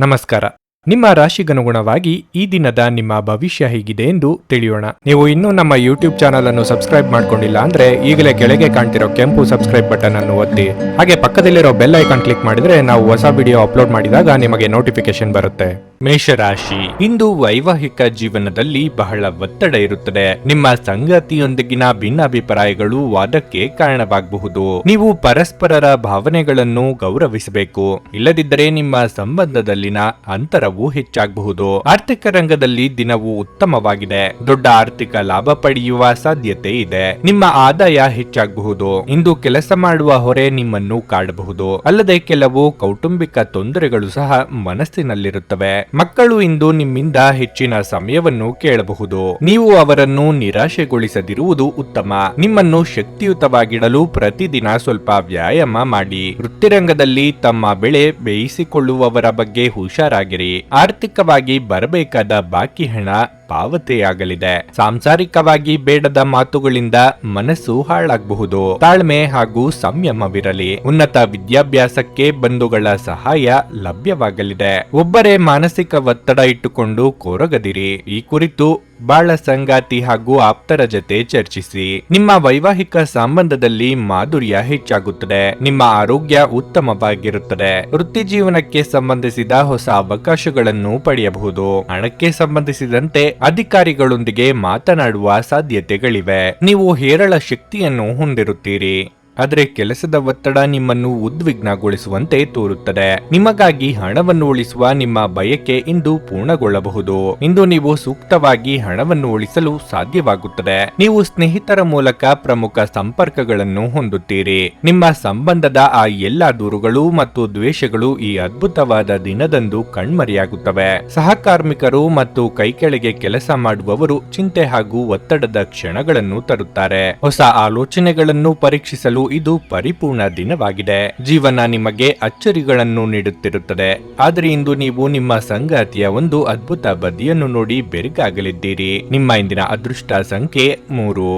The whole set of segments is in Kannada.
ನಮಸ್ಕಾರ. ನಿಮ್ಮ ರಾಶಿಗನುಗುಣವಾಗಿ ಈ ದಿನದ ನಿಮ್ಮ ಭವಿಷ್ಯ ಹೇಗಿದೆ ಎಂದು ತಿಳಿಯೋಣ. ನೀವು ಇನ್ನೂ ನಮ್ಮ ಯೂಟ್ಯೂಬ್ ಚಾನಲ್ ಅನ್ನು ಸಬ್ಸ್ಕ್ರೈಬ್ ಮಾಡ್ಕೊಂಡಿಲ್ಲ ಅಂದ್ರೆ ಈಗಲೇ ಕೆಳಗೆ ಕಾಣ್ತಿರೋ ಕೆಂಪು ಸಬ್ಸ್ಕ್ರೈಬ್ ಬಟನ್ ಅನ್ನು ಒತ್ತಿ, ಹಾಗೆ ಪಕ್ಕದಲ್ಲಿರೋ ಬೆಲ್ ಐಕಾನ್ ಕ್ಲಿಕ್ ಮಾಡಿದ್ರೆ ನಾವು ಹೊಸ ವಿಡಿಯೋ ಅಪ್ಲೋಡ್ ಮಾಡಿದಾಗ ನಿಮಗೆ ನೋಟಿಫಿಕೇಶನ್ ಬರುತ್ತೆ. ಮೇಷರಾಶಿ, ಇಂದು ವೈವಾಹಿಕ ಜೀವನದಲ್ಲಿ ಬಹಳ ಒತ್ತಡ ಇರುತ್ತದೆ. ನಿಮ್ಮ ಸಂಗಾತಿಯೊಂದಿಗಿನ ಭಿನ್ನಾಭಿಪ್ರಾಯಗಳು ವಾದಕ್ಕೆ ಕಾರಣವಾಗಬಹುದು. ನೀವು ಪರಸ್ಪರರ ಭಾವನೆಗಳನ್ನು ಗೌರವಿಸಬೇಕು, ಇಲ್ಲದಿದ್ದರೆ ನಿಮ್ಮ ಸಂಬಂಧದಲ್ಲಿನ ಅಂತರವು ಹೆಚ್ಚಾಗಬಹುದು. ಆರ್ಥಿಕ ರಂಗದಲ್ಲಿ ದಿನವು ಉತ್ತಮವಾಗಿದೆ. ದೊಡ್ಡ ಆರ್ಥಿಕ ಲಾಭ ಪಡೆಯುವ ಸಾಧ್ಯತೆ ಇದೆ. ನಿಮ್ಮ ಆದಾಯ ಹೆಚ್ಚಾಗಬಹುದು. ಇಂದು ಕೆಲಸ ಮಾಡುವ ಹೊರೆ ನಿಮ್ಮನ್ನು ಕಾಡಬಹುದು. ಅಲ್ಲದೆ ಕೆಲವು ಕೌಟುಂಬಿಕ ತೊಂದರೆಗಳು ಸಹ ಮನಸ್ಸಿನಲ್ಲಿರುತ್ತವೆ. ಮಕ್ಕಳು ಇಂದು ನಿಮ್ಮಿಂದ ಹೆಚ್ಚಿನ ಸಮಯವನ್ನು ಕೇಳಬಹುದು. ನೀವು ಅವರನ್ನು ನಿರಾಶೆಗೊಳಿಸದಿರುವುದು ಉತ್ತಮ. ನಿಮ್ಮನ್ನು ಶಕ್ತಿಯುತವಾಗಿಡಲು ಪ್ರತಿದಿನ ಸ್ವಲ್ಪ ವ್ಯಾಯಾಮ ಮಾಡಿ. ವೃತ್ತಿರಂಗದಲ್ಲಿ ತಮ್ಮ ಬೆಳೆ ಬೇಯಿಸಿಕೊಳ್ಳುವವರ ಬಗ್ಗೆ ಹುಷಾರಾಗಿರಿ. ಆರ್ಥಿಕವಾಗಿ ಬರಬೇಕಾದ ಬಾಕಿ ಹಣ ಪಾವತಿಯಾಗಲಿದೆ. ಸಾಂಸಾರಿಕವಾಗಿ ಬೇಡದ ಮಾತುಗಳಿಂದ ಮನಸ್ಸು ಹಾಳಾಗಬಹುದು. ತಾಳ್ಮೆ ಹಾಗೂ ಸಂಯಮವಿರಲಿ. ಉನ್ನತ ವಿದ್ಯಾಭ್ಯಾಸಕ್ಕೆ ಬಂಧುಗಳ ಸಹಾಯ ಲಭ್ಯವಾಗಲಿದೆ. ಒಬ್ಬರೇ ಮಾನಸಿಕ ಒತ್ತಡ ಇಟ್ಟುಕೊಂಡು ಕೊರಗದಿರಿ. ಈ ಕುರಿತು ಬಾಳ ಸಂಗಾತಿ ಹಾಗೂ ಆಪ್ತರ ಜೊತೆ ಚರ್ಚಿಸಿ. ನಿಮ್ಮ ವೈವಾಹಿಕ ಸಂಬಂಧದಲ್ಲಿ ಮಾಧುರ್ಯ ಹೆಚ್ಚಾಗುತ್ತದೆ. ನಿಮ್ಮ ಆರೋಗ್ಯ ಉತ್ತಮವಾಗಿರುತ್ತದೆ. ವೃತ್ತಿ ಜೀವನಕ್ಕೆ ಸಂಬಂಧಿಸಿದ ಹೊಸ ಅವಕಾಶಗಳನ್ನು ಪಡೆಯಬಹುದು. ಹಣಕ್ಕೆ ಸಂಬಂಧಿಸಿದಂತೆ ಅಧಿಕಾರಿಗಳೊಂದಿಗೆ ಮಾತನಾಡುವ ಸಾಧ್ಯತೆಗಳಿವೆ. ನೀವು ಹೇರಳ ಶಕ್ತಿಯನ್ನು ಹೊಂದಿರುತ್ತೀರಿ, ಆದರೆ ಕೆಲಸದ ಒತ್ತಡ ನಿಮ್ಮನ್ನು ಉದ್ವಿಗ್ನಗೊಳಿಸುವಂತೆ ತೋರುತ್ತದೆ. ನಿಮಗಾಗಿ ಹಣವನ್ನು ಉಳಿಸುವ ನಿಮ್ಮ ಬಯಕೆ ಇಂದು ಪೂರ್ಣಗೊಳ್ಳಬಹುದು. ಇಂದು ನೀವು ಸೂಕ್ತವಾಗಿ ಹಣವನ್ನು ಉಳಿಸಲು ಸಾಧ್ಯವಾಗುತ್ತದೆ. ನೀವು ಸ್ನೇಹಿತರ ಮೂಲಕ ಪ್ರಮುಖ ಸಂಪರ್ಕಗಳನ್ನು ಹೊಂದುತ್ತೀರಿ. ನಿಮ್ಮ ಸಂಬಂಧದ ಆ ಎಲ್ಲಾ ದೂರುಗಳು ಮತ್ತು ದ್ವೇಷಗಳು ಈ ಅದ್ಭುತವಾದ ದಿನದಂದು ಕಣ್ಮರೆಯಾಗುತ್ತವೆ. ಸಹಕಾರ್ಮಿಕರು ಮತ್ತು ಕೈಕೆಳಗೆ ಕೆಲಸ ಮಾಡುವವರು ಚಿಂತೆ ಹಾಗೂ ಒತ್ತಡದ ಕ್ಷಣಗಳನ್ನು ತರುತ್ತಾರೆ. ಹೊಸ ಆಲೋಚನೆಗಳನ್ನು ಪರೀಕ್ಷಿಸಲು ಇದು ಪರಿಪೂರ್ಣ ದಿನವಾಗಿದೆ. ಜೀವನ ನಿಮಗೆ ಅಚ್ಚರಿಗಳನ್ನು ನೀಡುತ್ತಿರುತ್ತದೆ, ಆದರೆ ಇಂದು ನೀವು ನಿಮ್ಮ ಸಂಗಾತಿಯ ಒಂದು ಅದ್ಭುತ ಬದಿಯನ್ನು ನೋಡಿ ಬೆರಗಾಗಲಿದ್ದೀರಿ. ನಿಮ್ಮ ಇಂದಿನ ಅದೃಷ್ಟ ಸಂಖ್ಯೆ 3.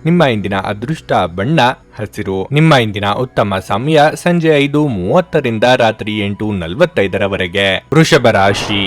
ನಿಮ್ಮ ಇಂದಿನ ಅದೃಷ್ಟ ಬಣ್ಣ ಹಸಿರು. ನಿಮ್ಮ ಇಂದಿನ ಉತ್ತಮ ಸಮಯ ಸಂಜೆ 5:30ರಿಂದ ರಾತ್ರಿ 8:45ರವರೆಗೆ. ವೃಷಭ ರಾಶಿ,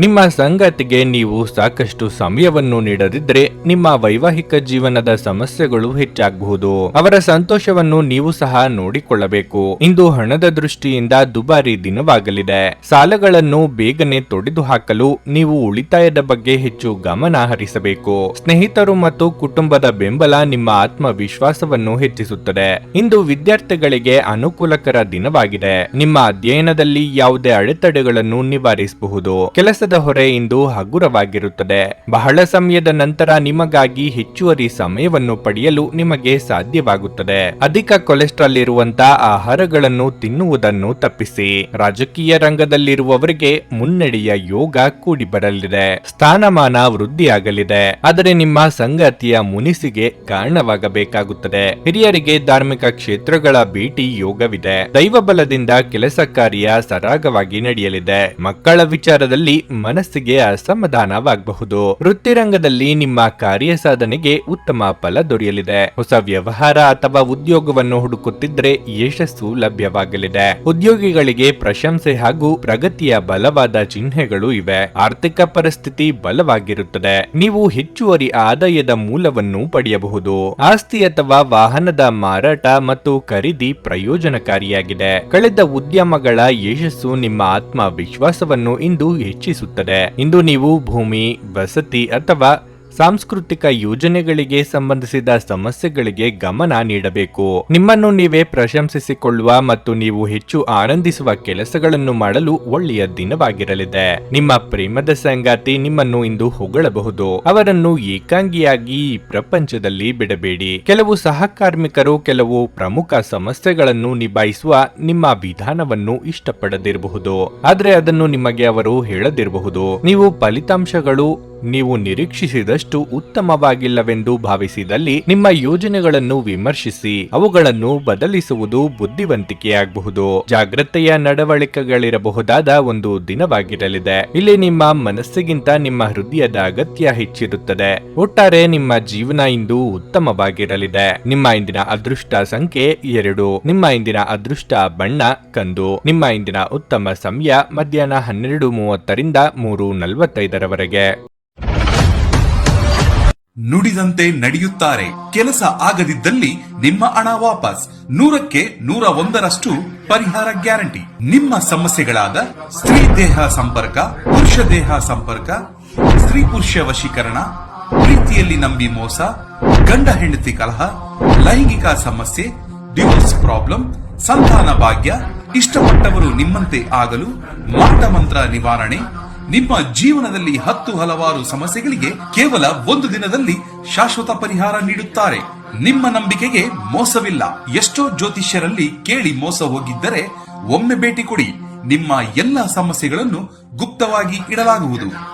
ನಿಮ್ಮ ಸಂಗಾತಿಗೆ ನೀವು ಸಾಕಷ್ಟು ಸಮಯವನ್ನು ನೀಡದಿದ್ದರೆ ನಿಮ್ಮ ವೈವಾಹಿಕ ಜೀವನದ ಸಮಸ್ಯೆಗಳು ಹೆಚ್ಚಾಗಬಹುದು. ಅವರ ಸಂತೋಷವನ್ನು ನೀವು ಸಹ ನೋಡಿಕೊಳ್ಳಬೇಕು. ಇಂದು ಹಣದ ದೃಷ್ಟಿಯಿಂದ ದುಬಾರಿ ದಿನವಾಗಲಿದೆ. ಸಾಲಗಳನ್ನು ಬೇಗನೆ ತೊಡೆದು ಹಾಕಲು ನೀವು ಉಳಿತಾಯದ ಬಗ್ಗೆ ಹೆಚ್ಚು ಗಮನ ಹರಿಸಬೇಕು. ಸ್ನೇಹಿತರು ಮತ್ತು ಕುಟುಂಬದ ಬೆಂಬಲ ನಿಮ್ಮ ಆತ್ಮವಿಶ್ವಾಸವನ್ನು ಹೆಚ್ಚಿಸುತ್ತದೆ. ಇಂದು ವಿದ್ಯಾರ್ಥಿಗಳಿಗೆ ಅನುಕೂಲಕರ ದಿನವಾಗಿದೆ. ನಿಮ್ಮ ಅಧ್ಯಯನದಲ್ಲಿ ಯಾವುದೇ ಅಡೆತಡೆಗಳನ್ನು ನಿವಾರಿಸಬಹುದು. ಕೆಲಸದ ಹೊರೆ ಇಂದು ಹಗುರವಾಗಿರುತ್ತದೆ. ಬಹಳ ಸಮಯದ ನಂತರ ನಿಮಗಾಗಿ ಹೆಚ್ಚುವರಿ ಸಮಯವನ್ನು ಪಡೆಯಲು ನಿಮಗೆ ಸಾಧ್ಯವಾಗುತ್ತದೆ. ಅಧಿಕ ಕೊಲೆಸ್ಟ್ರಾಲ್ ಇರುವಂತಹ ಆಹಾರಗಳನ್ನು ತಿನ್ನುವುದನ್ನು ತಪ್ಪಿಸಿ. ರಾಜಕೀಯ ರಂಗದಲ್ಲಿರುವವರಿಗೆ ಮುನ್ನಡೆಯ ಯೋಗ ಕೂಡಿ ಬರಲಿದೆ. ಸ್ಥಾನಮಾನ ವೃದ್ಧಿಯಾಗಲಿದೆ, ಆದರೆ ನಿಮ್ಮ ಸಂಗಾತಿಯ ಮುನಿಸಿಗೆ ಕಾರಣವಾಗಬೇಕಾಗುತ್ತದೆ. ಹಿರಿಯರಿಗೆ ಧಾರ್ಮಿಕ ಕ್ಷೇತ್ರಗಳ ಭೇಟಿ ಯೋಗವಿದೆ. ದೈವ ಬಲದಿಂದ ಕೆಲಸ ಕಾರ್ಯ ಸರಾಗವಾಗಿ ನಡೆಯಲಿದೆ. ಮಕ್ಕಳ ವಿಚಾರದಲ್ಲಿ ಮನಸ್ಸಿಗೆ ಅಸಮಾಧಾನವಾಗಬಹುದು. ವೃತ್ತಿರಂಗದಲ್ಲಿ ನಿಮ್ಮ ಕಾರ್ಯ ಸಾಧನೆಗೆ ಉತ್ತಮ ಫಲ ದೊರೆಯಲಿದೆ. ಹೊಸ ವ್ಯವಹಾರ ಅಥವಾ ಉದ್ಯೋಗವನ್ನು ಹುಡುಕುತ್ತಿದ್ದರೆ ಯಶಸ್ಸು ಲಭ್ಯವಾಗಲಿದೆ. ಉದ್ಯೋಗಿಗಳಿಗೆ ಪ್ರಶಂಸೆ ಹಾಗೂ ಪ್ರಗತಿಯ ಬಲವಾದ ಚಿಹ್ನೆಗಳು ಇವೆ. ಆರ್ಥಿಕ ಪರಿಸ್ಥಿತಿ ಬಲವಾಗಿರುತ್ತದೆ. ನೀವು ಹೆಚ್ಚುವರಿ ಆದಾಯದ ಮೂಲವನ್ನು ಪಡೆಯಬಹುದು. ಆಸ್ತಿ ಅಥವಾ ವಾಹನದ ಮಾರಾಟ ಮತ್ತು ಖರೀದಿ ಪ್ರಯೋಜನಕಾರಿಯಾಗಿದೆ. ಕಳೆದ ಉದ್ಯಮಗಳ ಯಶಸ್ಸು ನಿಮ್ಮ ಆತ್ಮವಿಶ್ವಾಸವನ್ನು ಇಂದು ಹೆಚ್ಚಿಸುತ್ತದೆ. ಇಂದು ನೀವು ಭೂಮಿ, ವಸತಿ ಅಥವಾ ಸಾಂಸ್ಕೃತಿಕ ಯೋಜನೆಗಳಿಗೆ ಸಂಬಂಧಿಸಿದ ಸಮಸ್ಯೆಗಳಿಗೆ ಗಮನ ನೀಡಬೇಕು. ನಿಮ್ಮನ್ನು ನೀವೇ ಪ್ರಶಂಸಿಸಿಕೊಳ್ಳುವ ಮತ್ತು ನೀವು ಹೆಚ್ಚು ಆನಂದಿಸುವ ಕೆಲಸಗಳನ್ನು ಮಾಡಲು ಒಳ್ಳೆಯ ದಿನವಾಗಿರಲಿದೆ. ನಿಮ್ಮ ಪ್ರೇಮದ ಸಂಗಾತಿ ನಿಮ್ಮನ್ನು ಇಂದು ಹೊಗಳಬಹುದು. ಅವರನ್ನು ಏಕಾಂಗಿಯಾಗಿ ಈ ಪ್ರಪಂಚದಲ್ಲಿ ಬಿಡಬೇಡಿ. ಕೆಲವು ಸಹಕಾರ್ಮಿಕರು ಕೆಲವು ಪ್ರಮುಖ ಸಮಸ್ಯೆಗಳನ್ನು ನಿಭಾಯಿಸುವ ನಿಮ್ಮ ವಿಧಾನವನ್ನು ಇಷ್ಟಪಡದಿರಬಹುದು, ಆದರೆ ಅದನ್ನು ನಿಮಗೆ ಅವರು ಹೇಳದಿರಬಹುದು. ನೀವು ಫಲಿತಾಂಶಗಳು ನೀವು ನಿರೀಕ್ಷಿಸಿದಷ್ಟು ಉತ್ತಮವಾಗಿಲ್ಲವೆಂದು ಭಾವಿಸಿದಲ್ಲಿ ನಿಮ್ಮ ಯೋಜನೆಗಳನ್ನು ವಿಮರ್ಶಿಸಿ ಅವುಗಳನ್ನು ಬದಲಿಸುವುದು ಬುದ್ಧಿವಂತಿಕೆಯಾಗಬಹುದು. ಜಾಗ್ರತೆಯ ನಡವಳಿಕೆಗಳಿರಬಹುದಾದ ಒಂದು ದಿನವಾಗಿರಲಿದೆ. ಇಲ್ಲಿ ನಿಮ್ಮ ಮನಸ್ಸಿಗಿಂತ ನಿಮ್ಮ ಹೃದಯದ ಅಗತ್ಯ ಹೆಚ್ಚಿರುತ್ತದೆ. ಒಟ್ಟಾರೆ ನಿಮ್ಮ ಜೀವನ ಇಂದು ಉತ್ತಮವಾಗಿರಲಿದೆ. ನಿಮ್ಮ ಇಂದಿನ ಅದೃಷ್ಟ ಸಂಖ್ಯೆ 2. ನಿಮ್ಮ ಇಂದಿನ ಅದೃಷ್ಟ ಬಣ್ಣ ಕಂದು. ನಿಮ್ಮ ಇಂದಿನ ಉತ್ತಮ ಸಮಯ ಮಧ್ಯಾಹ್ನ 12:30ರಿಂದ 3:45ರವರೆಗೆ. ನುಡಿದಂತೆ ನಡೆಯುತ್ತಾರೆ. ಕೆಲಸ ಆಗದಿದ್ದಲ್ಲಿ ನಿಮ್ಮ ಹಣ ವಾಪಸ್. 100ಕ್ಕೆ 101ರಷ್ಟು ಪರಿಹಾರ ಗ್ಯಾರಂಟಿ. ನಿಮ್ಮ ಸಮಸ್ಯೆಗಳಾದ ಸ್ತ್ರೀ ದೇಹ ಸಂಪರ್ಕ, ಪುರುಷ ದೇಹ ಸಂಪರ್ಕ, ಸ್ತ್ರೀ ಪುರುಷ ವಶೀಕರಣ, ಪ್ರೀತಿಯಲ್ಲಿ ನಂಬಿ ಮೋಸ, ಗಂಡ ಹೆಂಡತಿ ಕಲಹ, ಲೈಂಗಿಕ ಸಮಸ್ಯೆ, ಡಿವೋರ್ಸ್ ಪ್ರಾಬ್ಲಮ್, ಸಂತಾನ ಭಾಗ್ಯ, ಇಷ್ಟಪಟ್ಟವರು ನಿಮ್ಮಂತೆ ಆಗಲು ಮಾಟ ಮಂತ್ರ ನಿವಾರಣೆ, ನಿಮ್ಮ ಜೀವನದಲ್ಲಿ 10 ಹಲವಾರು ಸಮಸ್ಯೆಗಳಿಗೆ ಕೇವಲ 1 ದಿನದಲ್ಲಿ ಶಾಶ್ವತ ಪರಿಹಾರ ನೀಡುತ್ತಾರೆ. ನಿಮ್ಮ ನಂಬಿಕೆಗೆ ಮೋಸವಿಲ್ಲ. ಎಷ್ಟೋ ಜ್ಯೋತಿಷ್ಯರಲ್ಲಿ ಕೇಳಿ ಮೋಸ ಹೋಗಿದ್ದರೆ ಒಮ್ಮೆ ಭೇಟಿ ಕೊಡಿ. ನಿಮ್ಮ ಎಲ್ಲ ಸಮಸ್ಯೆಗಳನ್ನು ಗುಪ್ತವಾಗಿ ಇಡಲಾಗುವುದು.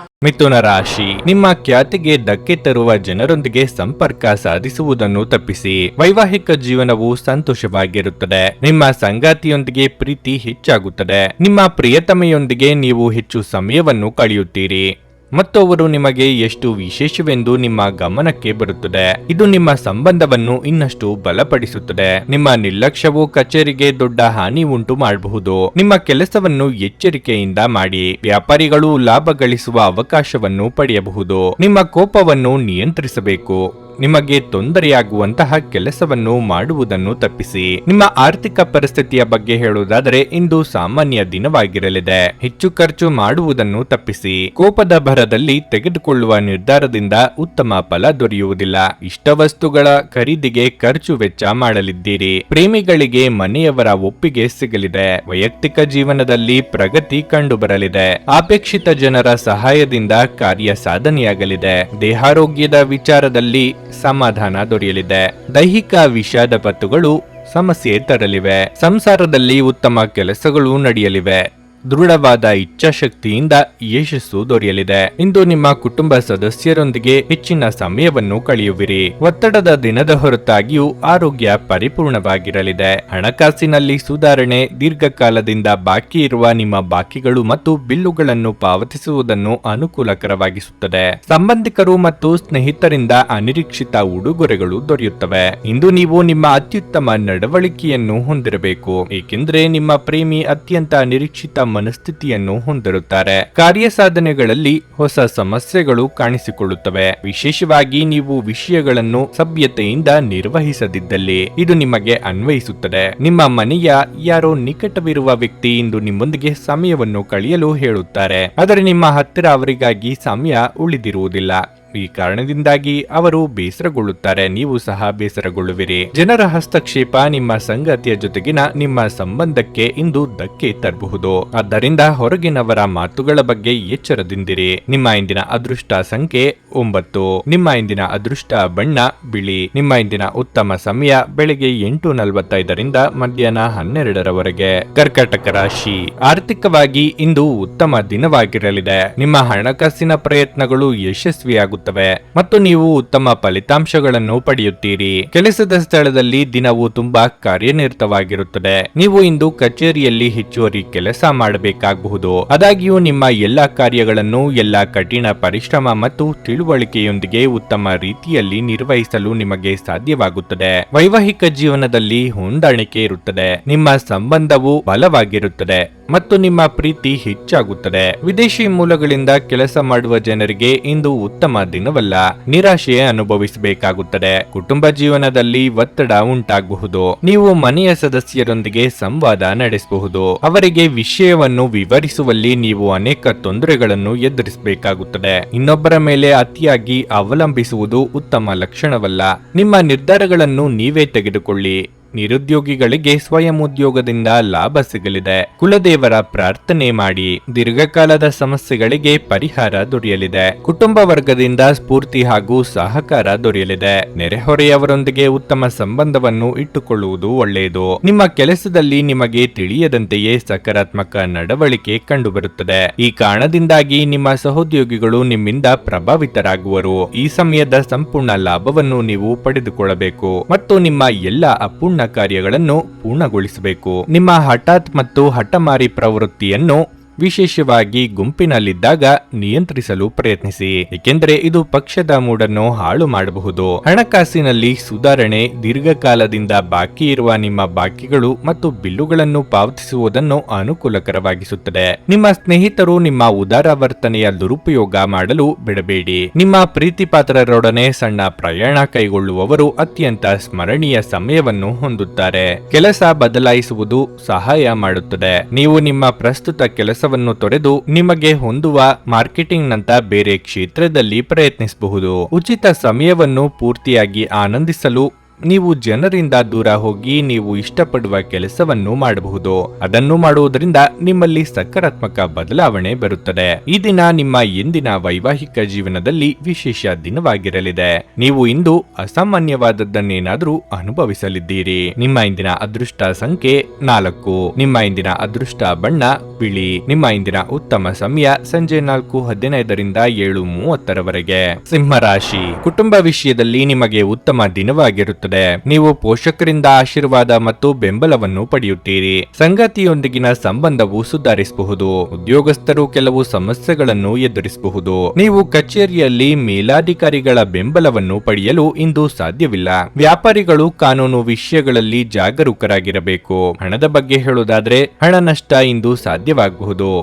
ಮಿಥುನ ರಾಶಿ, ನಿಮ್ಮ ಖ್ಯಾತಿಗೆ ಧಕ್ಕೆ ತರುವ ಜನರೊಂದಿಗೆ ಸಂಪರ್ಕ ಸಾಧಿಸುವುದನ್ನು ತಪ್ಪಿಸಿ. ವೈವಾಹಿಕ ಜೀವನವು ಸಂತೋಷವಾಗಿರುತ್ತದೆ. ನಿಮ್ಮ ಸಂಗಾತಿಯೊಂದಿಗೆ ಪ್ರೀತಿ ಹೆಚ್ಚಾಗುತ್ತದೆ. ನಿಮ್ಮ ಪ್ರಿಯತಮೆಯೊಂದಿಗೆ ನೀವು ಹೆಚ್ಚು ಸಮಯವನ್ನು ಕಳೆಯುತ್ತೀರಿ ಮತ್ತು ಅವರು ನಿಮಗೆ ಎಷ್ಟು ವಿಶೇಷವೆಂದು ನಿಮ್ಮ ಗಮನಕ್ಕೆ ಬರುತ್ತದೆ. ಇದು ನಿಮ್ಮ ಸಂಬಂಧವನ್ನು ಇನ್ನಷ್ಟು ಬಲಪಡಿಸುತ್ತದೆ. ನಿಮ್ಮ ನಿರ್ಲಕ್ಷ್ಯವು ಕಚೇರಿಗೆ ದೊಡ್ಡ ಹಾನಿ ಉಂಟು ಮಾಡಬಹುದು. ನಿಮ್ಮ ಕೆಲಸವನ್ನು ಎಚ್ಚರಿಕೆಯಿಂದ ಮಾಡಿ. ವ್ಯಾಪಾರಿಗಳು ಲಾಭ ಗಳಿಸುವ ಅವಕಾಶವನ್ನು ಪಡೆಯಬಹುದು. ನಿಮ್ಮ ಕೋಪವನ್ನು ನಿಯಂತ್ರಿಸಬೇಕು. ನಿಮಗೆ ತೊಂದರೆಯಾಗುವಂತಹ ಕೆಲಸವನ್ನು ಮಾಡುವುದನ್ನು ತಪ್ಪಿಸಿ. ನಿಮ್ಮ ಆರ್ಥಿಕ ಪರಿಸ್ಥಿತಿಯ ಬಗ್ಗೆ ಹೇಳುವುದಾದರೆ ಇಂದು ಸಾಮಾನ್ಯ ದಿನವಾಗಿರಲಿದೆ. ಹೆಚ್ಚು ಖರ್ಚು ಮಾಡುವುದನ್ನು ತಪ್ಪಿಸಿ. ಕೋಪದ ಭರದಲ್ಲಿ ತೆಗೆದುಕೊಳ್ಳುವ ನಿರ್ಧಾರದಿಂದ ಉತ್ತಮ ಫಲ ದೊರೆಯುವುದಿಲ್ಲ. ಇಷ್ಟ ವಸ್ತುಗಳ ಖರೀದಿಗೆ ಖರ್ಚು ವೆಚ್ಚ ಮಾಡಲಿದ್ದೀರಿ. ಪ್ರೇಮಿಗಳಿಗೆ ಮನೆಯವರ ಒಪ್ಪಿಗೆ ಸಿಗಲಿದೆ. ವೈಯಕ್ತಿಕ ಜೀವನದಲ್ಲಿ ಪ್ರಗತಿ ಕಂಡುಬರಲಿದೆ. ಅಪೇಕ್ಷಿತ ಜನರ ಸಹಾಯದಿಂದ ಕಾರ್ಯ ಸಾಧನೆಯಾಗಲಿದೆ. ದೇಹಾರೋಗ್ಯದ ವಿಚಾರದಲ್ಲಿ ಸಮಾಧಾನ ದೊರೆಯಲಿದೆ. ದೈಹಿಕ ವಿಷಾದ ಪತ್ತುಗಳು ಸಮಸ್ಯೆ ತರಲಿವೆ. ಸಂಸಾರದಲ್ಲಿ ಉತ್ತಮ ಕೆಲಸಗಳು ನಡೆಯಲಿವೆ. ದೃಢವಾದ ಇಚ್ಛಾಶಕ್ತಿಯಿಂದ ಯಶಸ್ಸು ದೊರೆಯಲಿದೆ. ಇಂದು ನಿಮ್ಮ ಕುಟುಂಬ ಸದಸ್ಯರೊಂದಿಗೆ ಹೆಚ್ಚಿನ ಸಮಯವನ್ನು ಕಳೆಯುವಿರಿ. ಒತ್ತಡದ ದಿನದ ಹೊರತಾಗಿಯೂ ಆರೋಗ್ಯ ಪರಿಪೂರ್ಣವಾಗಿರಲಿದೆ. ಹಣಕಾಸಿನಲ್ಲಿ ಸುಧಾರಣೆ. ದೀರ್ಘಕಾಲದಿಂದ ಬಾಕಿ ಇರುವ ನಿಮ್ಮ ಬಾಕಿಗಳು ಮತ್ತು ಬಿಲ್ಲುಗಳನ್ನು ಪಾವತಿಸುವುದನ್ನು ಅನುಕೂಲಕರವಾಗಿಸುತ್ತದೆ. ಸಂಬಂಧಿಕರು ಮತ್ತು ಸ್ನೇಹಿತರಿಂದ ಅನಿರೀಕ್ಷಿತ ಉಡುಗೊರೆಗಳು ದೊರೆಯುತ್ತವೆ. ಇಂದು ನೀವು ನಿಮ್ಮ ಅತ್ಯುತ್ತಮ ನಡವಳಿಕೆಯನ್ನು ಹೊಂದಿರಬೇಕು, ಏಕೆಂದರೆ ನಿಮ್ಮ ಪ್ರೇಮಿ ಅತ್ಯಂತ ನಿರೀಕ್ಷಿತ ಮನಸ್ಥಿತಿಯನ್ನು ಹೊಂದಿರುತ್ತಾರೆ. ಕಾರ್ಯ ಸಾಧನೆಗಳಲ್ಲಿ ಹೊಸ ಸಮಸ್ಯೆಗಳು ಕಾಣಿಸಿಕೊಳ್ಳುತ್ತವೆ. ವಿಶೇಷವಾಗಿ ನೀವು ವಿಷಯಗಳನ್ನು ಸಭ್ಯತೆಯಿಂದ ನಿರ್ವಹಿಸದಿದ್ದಲ್ಲಿ ಇದು ನಿಮಗೆ ಅನ್ವಯಿಸುತ್ತದೆ. ನಿಮ್ಮ ಮನೆಯ ಯಾರೋ ನಿಕಟವಿರುವ ವ್ಯಕ್ತಿ ಇಂದು ನಿಮ್ಮೊಂದಿಗೆ ಸಮಯವನ್ನು ಕಳೆಯಲು ಹೇಳುತ್ತಾರೆ, ಆದರೆ ನಿಮ್ಮ ಹತ್ತಿರ ಅವರಿಗಾಗಿ ಸಮಯ ಉಳಿದಿರುವುದಿಲ್ಲ. ಈ ಕಾರಣದಿಂದಾಗಿ ಅವರು ಬೇಸರಗೊಳ್ಳುತ್ತಾರೆ. ನೀವು ಸಹ ಬೇಸರಗೊಳ್ಳುವಿರಿ. ಜನರ ಹಸ್ತಕ್ಷೇಪ ನಿಮ್ಮ ಸಂಗಾತಿಯ ಜೊತೆಗಿನ ನಿಮ್ಮ ಸಂಬಂಧಕ್ಕೆ ಇಂದು ಧಕ್ಕೆ ತರಬಹುದು. ಆದ್ದರಿಂದ ಹೊರಗಿನವರ ಮಾತುಗಳ ಬಗ್ಗೆ ಎಚ್ಚರದಿಂದಿರಿ. ನಿಮ್ಮ ಇಂದಿನ ಅದೃಷ್ಟ ಸಂಖ್ಯೆ 9. ನಿಮ್ಮ ಇಂದಿನ ಅದೃಷ್ಟ ಬಣ್ಣ ಬಿಳಿ. ನಿಮ್ಮ ಇಂದಿನ ಉತ್ತಮ ಸಮಯ ಬೆಳಗ್ಗೆ 8:45ರಿಂದ ಮಧ್ಯಾಹ್ನ 12ರವರೆಗೆ. ಕರ್ಕಾಟಕ ರಾಶಿ, ಆರ್ಥಿಕವಾಗಿ ಇಂದು ಉತ್ತಮ ದಿನವಾಗಿರಲಿದೆ. ನಿಮ್ಮ ಹಣಕಾಸಿನ ಪ್ರಯತ್ನಗಳು ಯಶಸ್ವಿಯಾಗುತ್ತವೆ ಮತ್ತು ನೀವು ಉತ್ತಮ ಫಲಿತಾಂಶಗಳನ್ನು ಪಡೆಯುತ್ತೀರಿ. ಕೆಲಸದ ಸ್ಥಳದಲ್ಲಿ ದಿನವು ತುಂಬಾ ಕಾರ್ಯನಿರತವಾಗಿರುತ್ತದೆ. ನೀವು ಇಂದು ಕಚೇರಿಯಲ್ಲಿ ಹೆಚ್ಚುವರಿ ಕೆಲಸ ಮಾಡಬೇಕಾಗಬಹುದು. ಆದಾಗ್ಯೂ ನಿಮ್ಮ ಎಲ್ಲಾ ಕಾರ್ಯಗಳನ್ನು ಎಲ್ಲಾ ಕಠಿಣ ಪರಿಶ್ರಮ ಮತ್ತು ತಿಳುವಳಿಕೆಯೊಂದಿಗೆ ಉತ್ತಮ ರೀತಿಯಲ್ಲಿ ನಿರ್ವಹಿಸಲು ನಿಮಗೆ ಸಾಧ್ಯವಾಗುತ್ತದೆ. ವೈವಾಹಿಕ ಜೀವನದಲ್ಲಿ ಹೊಂದಾಣಿಕೆ ಇರುತ್ತದೆ. ನಿಮ್ಮ ಸಂಬಂಧವು ಬಲವಾಗಿರುತ್ತದೆ ಮತ್ತು ನಿಮ್ಮ ಪ್ರೀತಿ ಹೆಚ್ಚಾಗುತ್ತದೆ. ವಿದೇಶಿ ಮೂಲಗಳಿಂದ ಕೆಲಸ ಮಾಡುವ ಜನರಿಗೆ ಇಂದು ಉತ್ತಮ ದಿನವಲ್ಲ. ನಿರಾಶೆ ಅನುಭವಿಸಬೇಕಾಗುತ್ತದೆ. ಕುಟುಂಬ ಜೀವನದಲ್ಲಿ ಒತ್ತಡ ಉಂಟಾಗಬಹುದು. ನೀವು ಮನೆಯ ಸದಸ್ಯರೊಂದಿಗೆ ಸಂವಾದ ನಡೆಸಬಹುದು. ಅವರಿಗೆ ವಿಷಯವನ್ನು ವಿವರಿಸುವಲ್ಲಿ ನೀವು ಅನೇಕ ತೊಂದರೆಗಳನ್ನು ಎದುರಿಸಬೇಕಾಗುತ್ತದೆ. ಇನ್ನೊಬ್ಬರ ಮೇಲೆ ಅತಿಯಾಗಿ ಅವಲಂಬಿಸುವುದು ಉತ್ತಮ ಲಕ್ಷಣವಲ್ಲ. ನಿಮ್ಮ ನಿರ್ಧಾರಗಳನ್ನು ನೀವೇ ತೆಗೆದುಕೊಳ್ಳಿ ನಿರುದ್ಯೋಗಿಗಳಿಗೆ ಸ್ವಯಂ ಉದ್ಯೋಗದಿಂದ ಲಾಭ ಸಿಗಲಿದೆ. ಕುಲದೇವರ ಪ್ರಾರ್ಥನೆ ಮಾಡಿ. ದೀರ್ಘಕಾಲದ ಸಮಸ್ಯೆಗಳಿಗೆ ಪರಿಹಾರ ದೊರೆಯಲಿದೆ. ಕುಟುಂಬ ವರ್ಗದಿಂದ ಸ್ಫೂರ್ತಿ ಹಾಗೂ ಸಹಕಾರ ದೊರೆಯಲಿದೆ. ನೆರೆಹೊರೆಯವರೊಂದಿಗೆ ಉತ್ತಮ ಸಂಬಂಧವನ್ನು ಇಟ್ಟುಕೊಳ್ಳುವುದು ಒಳ್ಳೆಯದು. ನಿಮ್ಮ ಕೆಲಸದಲ್ಲಿ ನಿಮಗೆ ತಿಳಿಯದಂತೆಯೇ ಸಕಾರಾತ್ಮಕ ನಡವಳಿಕೆ ಕಂಡುಬರುತ್ತದೆ. ಈ ಕಾರಣದಿಂದಾಗಿ ನಿಮ್ಮ ಸಹೋದ್ಯೋಗಿಗಳು ನಿಮ್ಮಿಂದ ಪ್ರಭಾವಿತರಾಗುವರು. ಈ ಸಮಯದ ಸಂಪೂರ್ಣ ಲಾಭವನ್ನು ನೀವು ಪಡೆದುಕೊಳ್ಳಬೇಕು ಮತ್ತು ನಿಮ್ಮ ಎಲ್ಲ ಅಪೂರ್ಣ ಕಾರ್ಯಗಳನ್ನು ಪೂರ್ಣಗೊಳಿಸಬೇಕು. ನಿಮ್ಮ ಹಠಾತ್ ಮತ್ತು ಹಠಮಾರಿ ಪ್ರವೃತ್ತಿಯನ್ನು ವಿಶೇಷವಾಗಿ ಗುಂಪಿನಲ್ಲಿದ್ದಾಗ ನಿಯಂತ್ರಿಸಲು ಪ್ರಯತ್ನಿಸಿ, ಏಕೆಂದರೆ ಇದು ಪಕ್ಷದ ಮೂಡನ್ನು ಹಾಳು ಮಾಡಬಹುದು. ಹಣಕಾಸಿನಲ್ಲಿ ಸುಧಾರಣೆ. ದೀರ್ಘಕಾಲದಿಂದ ಬಾಕಿ ಇರುವ ನಿಮ್ಮ ಬಾಕಿಗಳು ಮತ್ತು ಬಿಲ್ಲುಗಳನ್ನು ಪಾವತಿಸುವುದನ್ನು ಅನುಕೂಲಕರವಾಗಿಸುತ್ತದೆ. ನಿಮ್ಮ ಸ್ನೇಹಿತರು ನಿಮ್ಮ ಉದಾರ ವರ್ತನೆಯ ದುರುಪಯೋಗ ಮಾಡಲು ಬಿಡಬೇಡಿ. ನಿಮ್ಮ ಪ್ರೀತಿಪಾತ್ರರೊಡನೆ ಸಣ್ಣ ಪ್ರಯಾಣ ಕೈಗೊಳ್ಳುವವರು ಅತ್ಯಂತ ಸ್ಮರಣೀಯ ಸಮಯವನ್ನು ಹೊಂದುತ್ತಾರೆ. ಕೆಲಸ ಬದಲಾಯಿಸುವುದು ಸಹಾಯ ಮಾಡುತ್ತದೆ. ನೀವು ನಿಮ್ಮ ಪ್ರಸ್ತುತ ಕೆಲಸವನ್ನು ತೊರೆದು ನಿಮಗೆ ಹೊಂದುವ ಮಾರ್ಕೆಟಿಂಗ್ ನಂತ ಬೇರೆ ಕ್ಷೇತ್ರದಲ್ಲಿ ಪ್ರಯತ್ನಿಸಬಹುದು. ಉಚಿತ ಸಮಯವನ್ನು ಪೂರ್ತಿಯಾಗಿ ಆನಂದಿಸಲು ನೀವು ಜನರಿಂದ ದೂರ ಹೋಗಿ ನೀವು ಇಷ್ಟಪಡುವ ಕೆಲಸವನ್ನು ಮಾಡಬಹುದು. ಅದನ್ನು ಮಾಡುವುದರಿಂದ ನಿಮ್ಮಲ್ಲಿ ಸಕಾರಾತ್ಮಕ ಬದಲಾವಣೆ ಬರುತ್ತದೆ. ಈ ದಿನ ನಿಮ್ಮ ಎಂದಿನ ವೈವಾಹಿಕ ಜೀವನದಲ್ಲಿ ವಿಶೇಷ ದಿನವಾಗಿರಲಿದೆ. ನೀವು ಇಂದು ಅಸಾಮಾನ್ಯವಾದದ್ದನ್ನೇನಾದರೂ ಅನುಭವಿಸಲಿದ್ದೀರಿ. ನಿಮ್ಮ ಇಂದಿನ ಅದೃಷ್ಟ ಸಂಖ್ಯೆ 4. ನಿಮ್ಮ ಇಂದಿನ ಅದೃಷ್ಟ ಬಣ್ಣ ಬಿಳಿ. ನಿಮ್ಮ ಇಂದಿನ ಉತ್ತಮ ಸಮಯ ಸಂಜೆ 4:15ರಿಂದ 7:30ರವರೆಗೆ. ಸಿಂಹರಾಶಿ. ಕುಟುಂಬ ವಿಷಯದಲ್ಲಿ ನಿಮಗೆ ಉತ್ತಮ ದಿನವಾಗಿರುತ್ತದೆ. ನೀವು ಪೋಷಕರಿಂದ ಆಶೀರ್ವಾದ ಮತ್ತು ಬೆಂಬಲವನ್ನು ಪಡೆಯುತ್ತೀರಿ. ಸಂಗಾತಿಯೊಂದಿಗಿನ ಸಂಬಂಧವು ಸುಧಾರಿಸಬಹುದು. ಉದ್ಯೋಗಸ್ಥರು ಕೆಲವು ಸಮಸ್ಯೆಗಳನ್ನು ಎದುರಿಸಬಹುದು. ನೀವು ಕಚೇರಿಯಲ್ಲಿ ಮೇಲಾಧಿಕಾರಿಗಳ ಬೆಂಬಲವನ್ನು ಪಡೆಯಲು ಇಂದು ಸಾಧ್ಯವಿಲ್ಲ. ವ್ಯಾಪಾರಿಗಳು ಕಾನೂನು ವಿಷಯಗಳಲ್ಲಿ ಜಾಗರೂಕರಾಗಿರಬೇಕು. ಹಣದ ಬಗ್ಗೆ ಹೇಳುವುದಾದ್ರೆ ಹಣ ನಷ್ಟ ಇಂದು ಸಾಧ್ಯವಾಗಬಹುದು.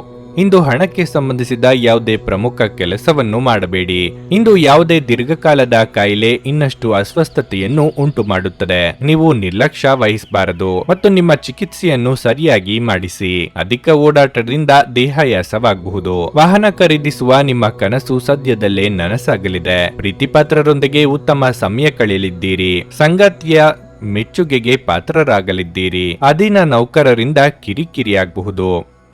ಇಂದು ಹಣಕ್ಕೆ ಸಂಬಂಧಿಸಿದ ಯಾವುದೇ ಪ್ರಮುಖ ಕೆಲಸವನ್ನು ಮಾಡಬೇಡಿ. ಇಂದು ಯಾವುದೇ ದೀರ್ಘಕಾಲದ ಕಾಯಿಲೆ ಇನ್ನಷ್ಟು ಅಸ್ವಸ್ಥತೆಯನ್ನು ಉಂಟು ಮಾಡುತ್ತದೆ. ನೀವು ನಿರ್ಲಕ್ಷ್ಯ ವಹಿಸಬಾರದು ಮತ್ತು ನಿಮ್ಮ ಚಿಕಿತ್ಸೆಯನ್ನು ಸರಿಯಾಗಿ ಮಾಡಿಸಿ. ಅಧಿಕ ಓಡಾಟದಿಂದ ದೇಹಾಯಾಸವಾಗಬಹುದು. ವಾಹನ ಖರೀದಿಸುವ ನಿಮ್ಮ ಕನಸು ಸದ್ಯದಲ್ಲೇ ನನಸಾಗಲಿದೆ. ಪ್ರೀತಿಪಾತ್ರರೊಂದಿಗೆ ಉತ್ತಮ ಸಮಯ ಕಳೆಯಲಿದ್ದೀರಿ. ಸಂಗಾತಿಯ ಮೆಚ್ಚುಗೆಗೆ ಪಾತ್ರರಾಗಲಿದ್ದೀರಿ. ಅಧೀನ ನೌಕರರಿಂದ ಕಿರಿಕಿರಿಯಾಗಬಹುದು.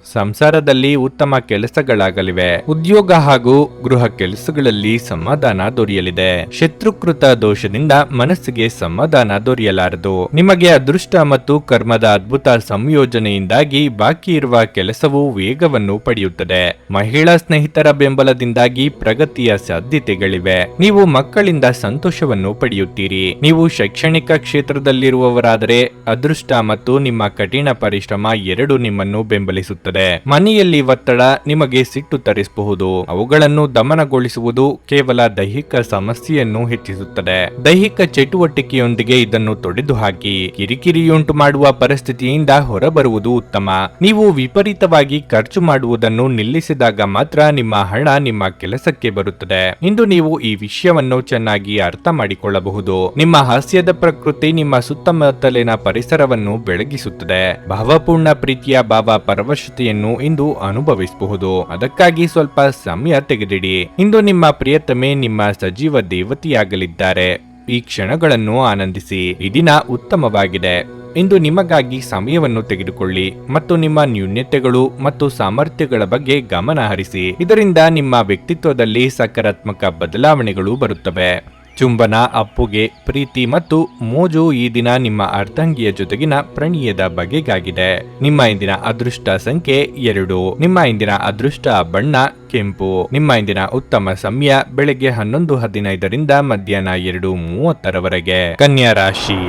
ಸಂಸಾರದಲ್ಲಿ ಉತ್ತಮ ಕೆಲಸಗಳಾಗಲಿವೆ. ಉದ್ಯೋಗ ಹಾಗೂ ಗೃಹ ಕೆಲಸಗಳಲ್ಲಿ ಸಮಾಧಾನ ದೊರೆಯಲಿದೆ. ಶತ್ರುಕೃತ ದೋಷದಿಂದ ಮನಸ್ಸಿಗೆ ಸಮಾಧಾನ ದೊರೆಯಲಾರದು. ನಿಮಗೆ ಅದೃಷ್ಟ ಮತ್ತು ಕರ್ಮದ ಅದ್ಭುತ ಸಂಯೋಜನೆಯಿಂದಾಗಿ ಬಾಕಿ ಇರುವ ಕೆಲಸವು ವೇಗವನ್ನು ಪಡೆಯುತ್ತದೆ. ಮಹಿಳಾ ಸ್ನೇಹಿತರ ಬೆಂಬಲದಿಂದಾಗಿ ಪ್ರಗತಿಯ ಸಾಧ್ಯತೆಗಳಿವೆ. ನೀವು ಮಕ್ಕಳಿಂದ ಸಂತೋಷವನ್ನು ಪಡೆಯುತ್ತೀರಿ. ನೀವು ಶೈಕ್ಷಣಿಕ ಕ್ಷೇತ್ರದಲ್ಲಿರುವವರಾದರೆ ಅದೃಷ್ಟ ಮತ್ತು ನಿಮ್ಮ ಕಠಿಣ ಪರಿಶ್ರಮ ಎರಡೂ ನಿಮ್ಮನ್ನು ಬೆಂಬಲಿಸುತ್ತದೆ. ಮನೆಯಲ್ಲಿ ಒತ್ತಡ ನಿಮಗೆ ಸಿಟ್ಟು ತರಿಸಬಹುದು. ಅವುಗಳನ್ನು ದಮನಗೊಳಿಸುವುದು ಕೇವಲ ದೈಹಿಕ ಸಮಸ್ಯೆಯನ್ನು ಹೆಚ್ಚಿಸುತ್ತದೆ. ದೈಹಿಕ ಚಟುವಟಿಕೆಯೊಂದಿಗೆ ಇದನ್ನು ತೊಡೆದುಹಾಕಿ ಕಿರಿಕಿರಿಯುಂಟು ಮಾಡುವ ಪರಿಸ್ಥಿತಿಯಿಂದ ಹೊರಬರುವುದು ಉತ್ತಮ. ನೀವು ವಿಪರೀತವಾಗಿ ಖರ್ಚು ಮಾಡುವುದನ್ನು ನಿಲ್ಲಿಸಿದಾಗ ಮಾತ್ರ ನಿಮ್ಮ ಹಣ ನಿಮ್ಮ ಕೆಲಸಕ್ಕೆ ಬರುತ್ತದೆ. ಇಂದು ನೀವು ಈ ವಿಷಯವನ್ನು ಚೆನ್ನಾಗಿ ಅರ್ಥ ಮಾಡಿಕೊಳ್ಳಬಹುದು. ನಿಮ್ಮ ಹಾಸ್ಯದ ಪ್ರಕೃತಿ ನಿಮ್ಮ ಸುತ್ತಮುತ್ತಲಿನ ಪರಿಸರವನ್ನು ಬೆಳಗಿಸುತ್ತದೆ. ಭಾವಪೂರ್ಣ ಪ್ರೀತಿಯ ಭಾವ ಪರವಶತೆ ಇಂದು ಅನುಭವಿಸಬಹುದು. ಅದಕ್ಕಾಗಿ ಸ್ವಲ್ಪ ಸಮಯ ತೆಗೆದಿಡಿ. ಇಂದು ನಿಮ್ಮ ಪ್ರಿಯತಮೆ ನಿಮ್ಮ ಸಜೀವ ದೇವತೆಯಾಗಲಿದ್ದಾರೆ. ಈ ಕ್ಷಣಗಳನ್ನು ಆನಂದಿಸಿ. ಈ ದಿನ ಉತ್ತಮವಾಗಿದೆ. ಇಂದು ನಿಮಗಾಗಿ ಸಮಯವನ್ನು ತೆಗೆದುಕೊಳ್ಳಿ ಮತ್ತು ನಿಮ್ಮ ನ್ಯೂನತೆಗಳು ಮತ್ತು ಸಾಮರ್ಥ್ಯಗಳ ಬಗ್ಗೆ ಗಮನ ಹರಿಸಿ. ಇದರಿಂದ ನಿಮ್ಮ ವ್ಯಕ್ತಿತ್ವದಲ್ಲಿ ಸಕಾರಾತ್ಮಕ ಬದಲಾವಣೆಗಳು ಬರುತ್ತವೆ. ಚುಂಬನ, ಅಪ್ಪುಗೆ, ಪ್ರೀತಿ ಮತ್ತು ಮೋಜು ಈ ದಿನ ನಿಮ್ಮ ಅರ್ಧಾಂಗಿಯ ಜೊತೆಗಿನ ಪ್ರಣಯದ ಬಗೆಗಾಗಿದೆ. ನಿಮ್ಮ ಇಂದಿನ ಅದೃಷ್ಟ ಸಂಖ್ಯೆ 2. ನಿಮ್ಮ ಇಂದಿನ ಅದೃಷ್ಟ ಬಣ್ಣ ಕೆಂಪು. ನಿಮ್ಮ ಇಂದಿನ ಉತ್ತಮ ಸಮಯ ಬೆಳಗ್ಗೆ 11:15ರಿಂದ ಮಧ್ಯಾಹ್ನ 2:30ರವರೆಗೆ. ಕನ್ಯಾ ರಾಶಿ.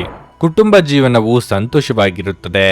ಕುಟುಂಬ ಜೀವನವು ಸಂತೋಷವಾಗಿರುತ್ತದೆ.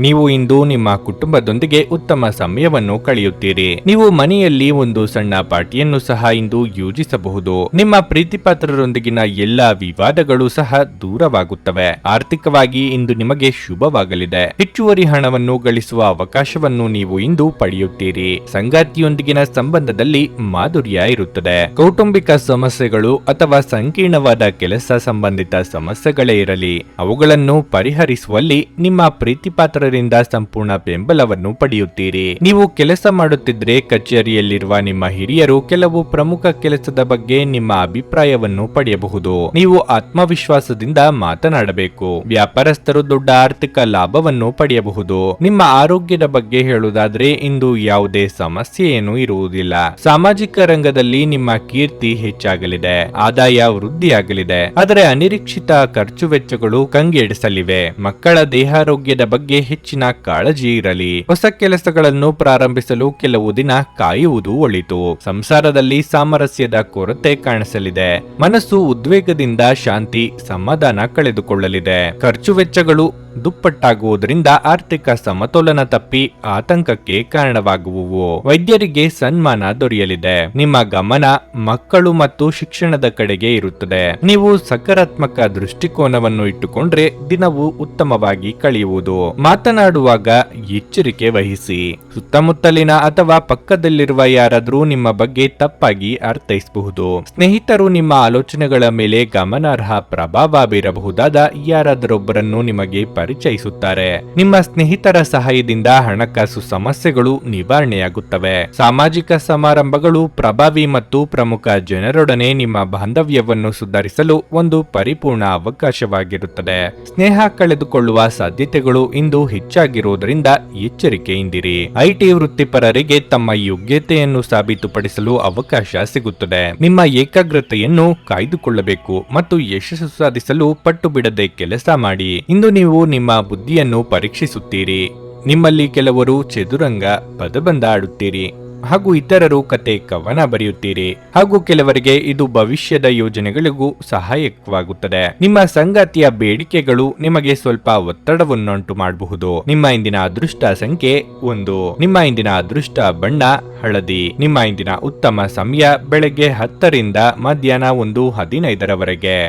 ನೀವು ಇಂದು ನಿಮ್ಮ ಕುಟುಂಬದೊಂದಿಗೆ ಉತ್ತಮ ಸಮಯವನ್ನು ಕಳೆಯುತ್ತೀರಿ. ನೀವು ಮನೆಯಲ್ಲಿ ಒಂದು ಸಣ್ಣ ಪಾರ್ಟಿಯನ್ನು ಸಹ ಇಂದು ಯೋಜಿಸಬಹುದು. ನಿಮ್ಮ ಪ್ರೀತಿಪಾತ್ರರೊಂದಿಗಿನ ಎಲ್ಲಾ ವಿವಾದಗಳು ಸಹ ದೂರವಾಗುತ್ತವೆ. ಆರ್ಥಿಕವಾಗಿ ಇಂದು ನಿಮಗೆ ಶುಭವಾಗಲಿದೆ. ಹೆಚ್ಚುವರಿ ಹಣವನ್ನು ಗಳಿಸುವ ಅವಕಾಶವನ್ನು ನೀವು ಇಂದು ಪಡೆಯುತ್ತೀರಿ. ಸಂಗಾತಿಯೊಂದಿಗಿನ ಸಂಬಂಧದಲ್ಲಿ ಮಾಧುರ್ಯ ಇರುತ್ತದೆ. ಕೌಟುಂಬಿಕ ಸಮಸ್ಯೆಗಳು ಅಥವಾ ಸಂಕೀರ್ಣವಾದ ಕೆಲಸ ಸಂಬಂಧಿತ ಸಮಸ್ಯೆಗಳೇ ಇರಲಿ, ಅವುಗಳನ್ನು ಪರಿಹರಿಸುವಲ್ಲಿ ನಿಮ್ಮ ಪ್ರೀತಿಪಾತ್ರ ಇತರರಿಂದ ಸಂಪೂರ್ಣ ಬೆಂಬಲವನ್ನು ಪಡೆಯುತ್ತೀರಿ. ನೀವು ಕೆಲಸ ಮಾಡುತ್ತಿದ್ರೆ ಕಚೇರಿಯಲ್ಲಿರುವ ನಿಮ್ಮ ಹಿರಿಯರು ಕೆಲವು ಪ್ರಮುಖ ಕೆಲಸದ ಬಗ್ಗೆ ನಿಮ್ಮ ಅಭಿಪ್ರಾಯವನ್ನು ಪಡೆಯಬಹುದು. ನೀವು ಆತ್ಮವಿಶ್ವಾಸದಿಂದ ಮಾತನಾಡಬೇಕು. ವ್ಯಾಪಾರಸ್ಥರು ದೊಡ್ಡ ಆರ್ಥಿಕ ಲಾಭವನ್ನು ಪಡೆಯಬಹುದು. ನಿಮ್ಮ ಆರೋಗ್ಯದ ಬಗ್ಗೆ ಹೇಳುವುದಾದ್ರೆ ಇಂದು ಯಾವುದೇ ಸಮಸ್ಯೆ ಏನೂ ಇರುವುದಿಲ್ಲ. ಸಾಮಾಜಿಕ ರಂಗದಲ್ಲಿ ನಿಮ್ಮ ಕೀರ್ತಿ ಹೆಚ್ಚಾಗಲಿದೆ, ಆದಾಯ ವೃದ್ಧಿಯಾಗಲಿದೆ. ಆದರೆ ಅನಿರೀಕ್ಷಿತ ಖರ್ಚು ವೆಚ್ಚಗಳು ಕಂಗೆಡಿಸಲಿವೆ. ಮಕ್ಕಳ ದೇಹಾರೋಗ್ಯದ ಬಗ್ಗೆ ಹೆಚ್ಚಿನ ಕಾಳಜಿ ಇರಲಿ. ಹೊಸ ಕೆಲಸಗಳನ್ನು ಪ್ರಾರಂಭಿಸಲು ಕೆಲವು ದಿನ ಕಾಯುವುದು ಒಳಿತು. ಸಂಸಾರದಲ್ಲಿ ಸಾಮರಸ್ಯದ ಕೊರತೆ ಕಾಣಿಸಲಿದೆ. ಮನಸ್ಸು ಉದ್ವೇಗದಿಂದ ಶಾಂತಿ ಸಮಾಧಾನ ಕಳೆದುಕೊಳ್ಳಲಿದೆ. ಖರ್ಚು ವೆಚ್ಚಗಳು ದುಪ್ಪಟ್ಟಾಗುವುದರಿಂದ ಆರ್ಥಿಕ ಸಮತೋಲನ ತಪ್ಪಿ ಆತಂಕಕ್ಕೆ ಕಾರಣವಾಗುವುವು. ವೈದ್ಯರಿಗೆ ಸನ್ಮಾನ ದೊರೆಯಲಿದೆ. ನಿಮ್ಮ ಗಮನ ಮಕ್ಕಳು ಮತ್ತು ಶಿಕ್ಷಣದ ಕಡೆಗೆ ಇರುತ್ತದೆ. ನೀವು ಸಕಾರಾತ್ಮಕ ದೃಷ್ಟಿಕೋನವನ್ನು ಇಟ್ಟುಕೊಂಡ್ರೆ ದಿನವು ಉತ್ತಮವಾಗಿ ಕಳೆಯುವುದು. ಮಾತನಾಡುವಾಗ ಎಚ್ಚರಿಕೆ ವಹಿಸಿ. ಸುತ್ತಮುತ್ತಲಿನ ಅಥವಾ ಪಕ್ಕದಲ್ಲಿರುವ ಯಾರಾದರೂ ನಿಮ್ಮ ಬಗ್ಗೆ ತಪ್ಪಾಗಿ ಅರ್ಥೈಸಬಹುದು. ಸ್ನೇಹಿತರು ನಿಮ್ಮ ಆಲೋಚನೆಗಳ ಮೇಲೆ ಗಮನಾರ್ಹ ಪ್ರಭಾವ ಬೀರಬಹುದಾದ ಯಾರಾದರೊಬ್ಬರನ್ನು ನಿಮಗೆ ಪರಿಚಯಿಸುತ್ತಾರೆ. ನಿಮ್ಮ ಸ್ನೇಹಿತರ ಸಹಾಯದಿಂದ ಹಣಕಾಸು ಸಮಸ್ಯೆಗಳು ನಿವಾರಣೆಯಾಗುತ್ತವೆ. ಸಾಮಾಜಿಕ ಸಮಾರಂಭಗಳು ಪ್ರಭಾವಿ ಮತ್ತು ಪ್ರಮುಖ ಜನರೊಡನೆ ನಿಮ್ಮ ಬಾಂಧವ್ಯವನ್ನು ಸುಧಾರಿಸಲು ಒಂದು ಪರಿಪೂರ್ಣ ಅವಕಾಶವಾಗಿರುತ್ತದೆ. ಸ್ನೇಹ ಕಳೆದುಕೊಳ್ಳುವ ಸಾಧ್ಯತೆಗಳು ಇಂದು ಹೆಚ್ಚಾಗಿರುವುದರಿಂದ ಎಚ್ಚರಿಕೆಯಿಂದಿರಿ. ಐಟಿ ವೃತ್ತಿಪರರಿಗೆ ತಮ್ಮ ಯೋಗ್ಯತೆಯನ್ನು ಸಾಬೀತುಪಡಿಸಲು ಅವಕಾಶ ಸಿಗುತ್ತದೆ. ನಿಮ್ಮ ಏಕಾಗ್ರತೆಯನ್ನು ಕಾಯ್ದುಕೊಳ್ಳಬೇಕು ಮತ್ತು ಯಶಸ್ಸು ಸಾಧಿಸಲು ಪಟ್ಟು ಬಿಡದೆ ಕೆಲಸ ಮಾಡಿ. ಇಂದು ನೀವು ನಿಮ್ಮ ಬುದ್ಧಿಯನ್ನು ಪರೀಕ್ಷಿಸುತ್ತೀರಿ. ನಿಮ್ಮಲ್ಲಿ ಕೆಲವರು ಚದುರಂಗ ಪದಬಂಧ ಆಡುತ್ತೀರಿ ಹಾಗೂ ಇತರರು ಕತೆ ಕವನ ಬರೆಯುತ್ತೀರಿ ಹಾಗೂ ಕೆಲವರಿಗೆ ಇದು ಭವಿಷ್ಯದ ಯೋಜನೆಗಳಿಗೂ ಸಹಾಯಕವಾಗುತ್ತದೆ. ನಿಮ್ಮ ಸಂಗಾತಿಯ ಬೇಡಿಕೆಗಳು ನಿಮಗೆ ಸ್ವಲ್ಪ ಒತ್ತಡವನ್ನುಂಟು ಮಾಡಬಹುದು. ನಿಮ್ಮ ಇಂದಿನ ಅದೃಷ್ಟ ಸಂಖ್ಯೆ 1. ನಿಮ್ಮ ಇಂದಿನ ಅದೃಷ್ಟ ಬಣ್ಣ ಹಳದಿ. ನಿಮ್ಮ ಇಂದಿನ ಉತ್ತಮ ಸಮಯ ಬೆಳಗ್ಗೆ 10 ರಿಂದ ಮಧ್ಯಾಹ್ನ 1:15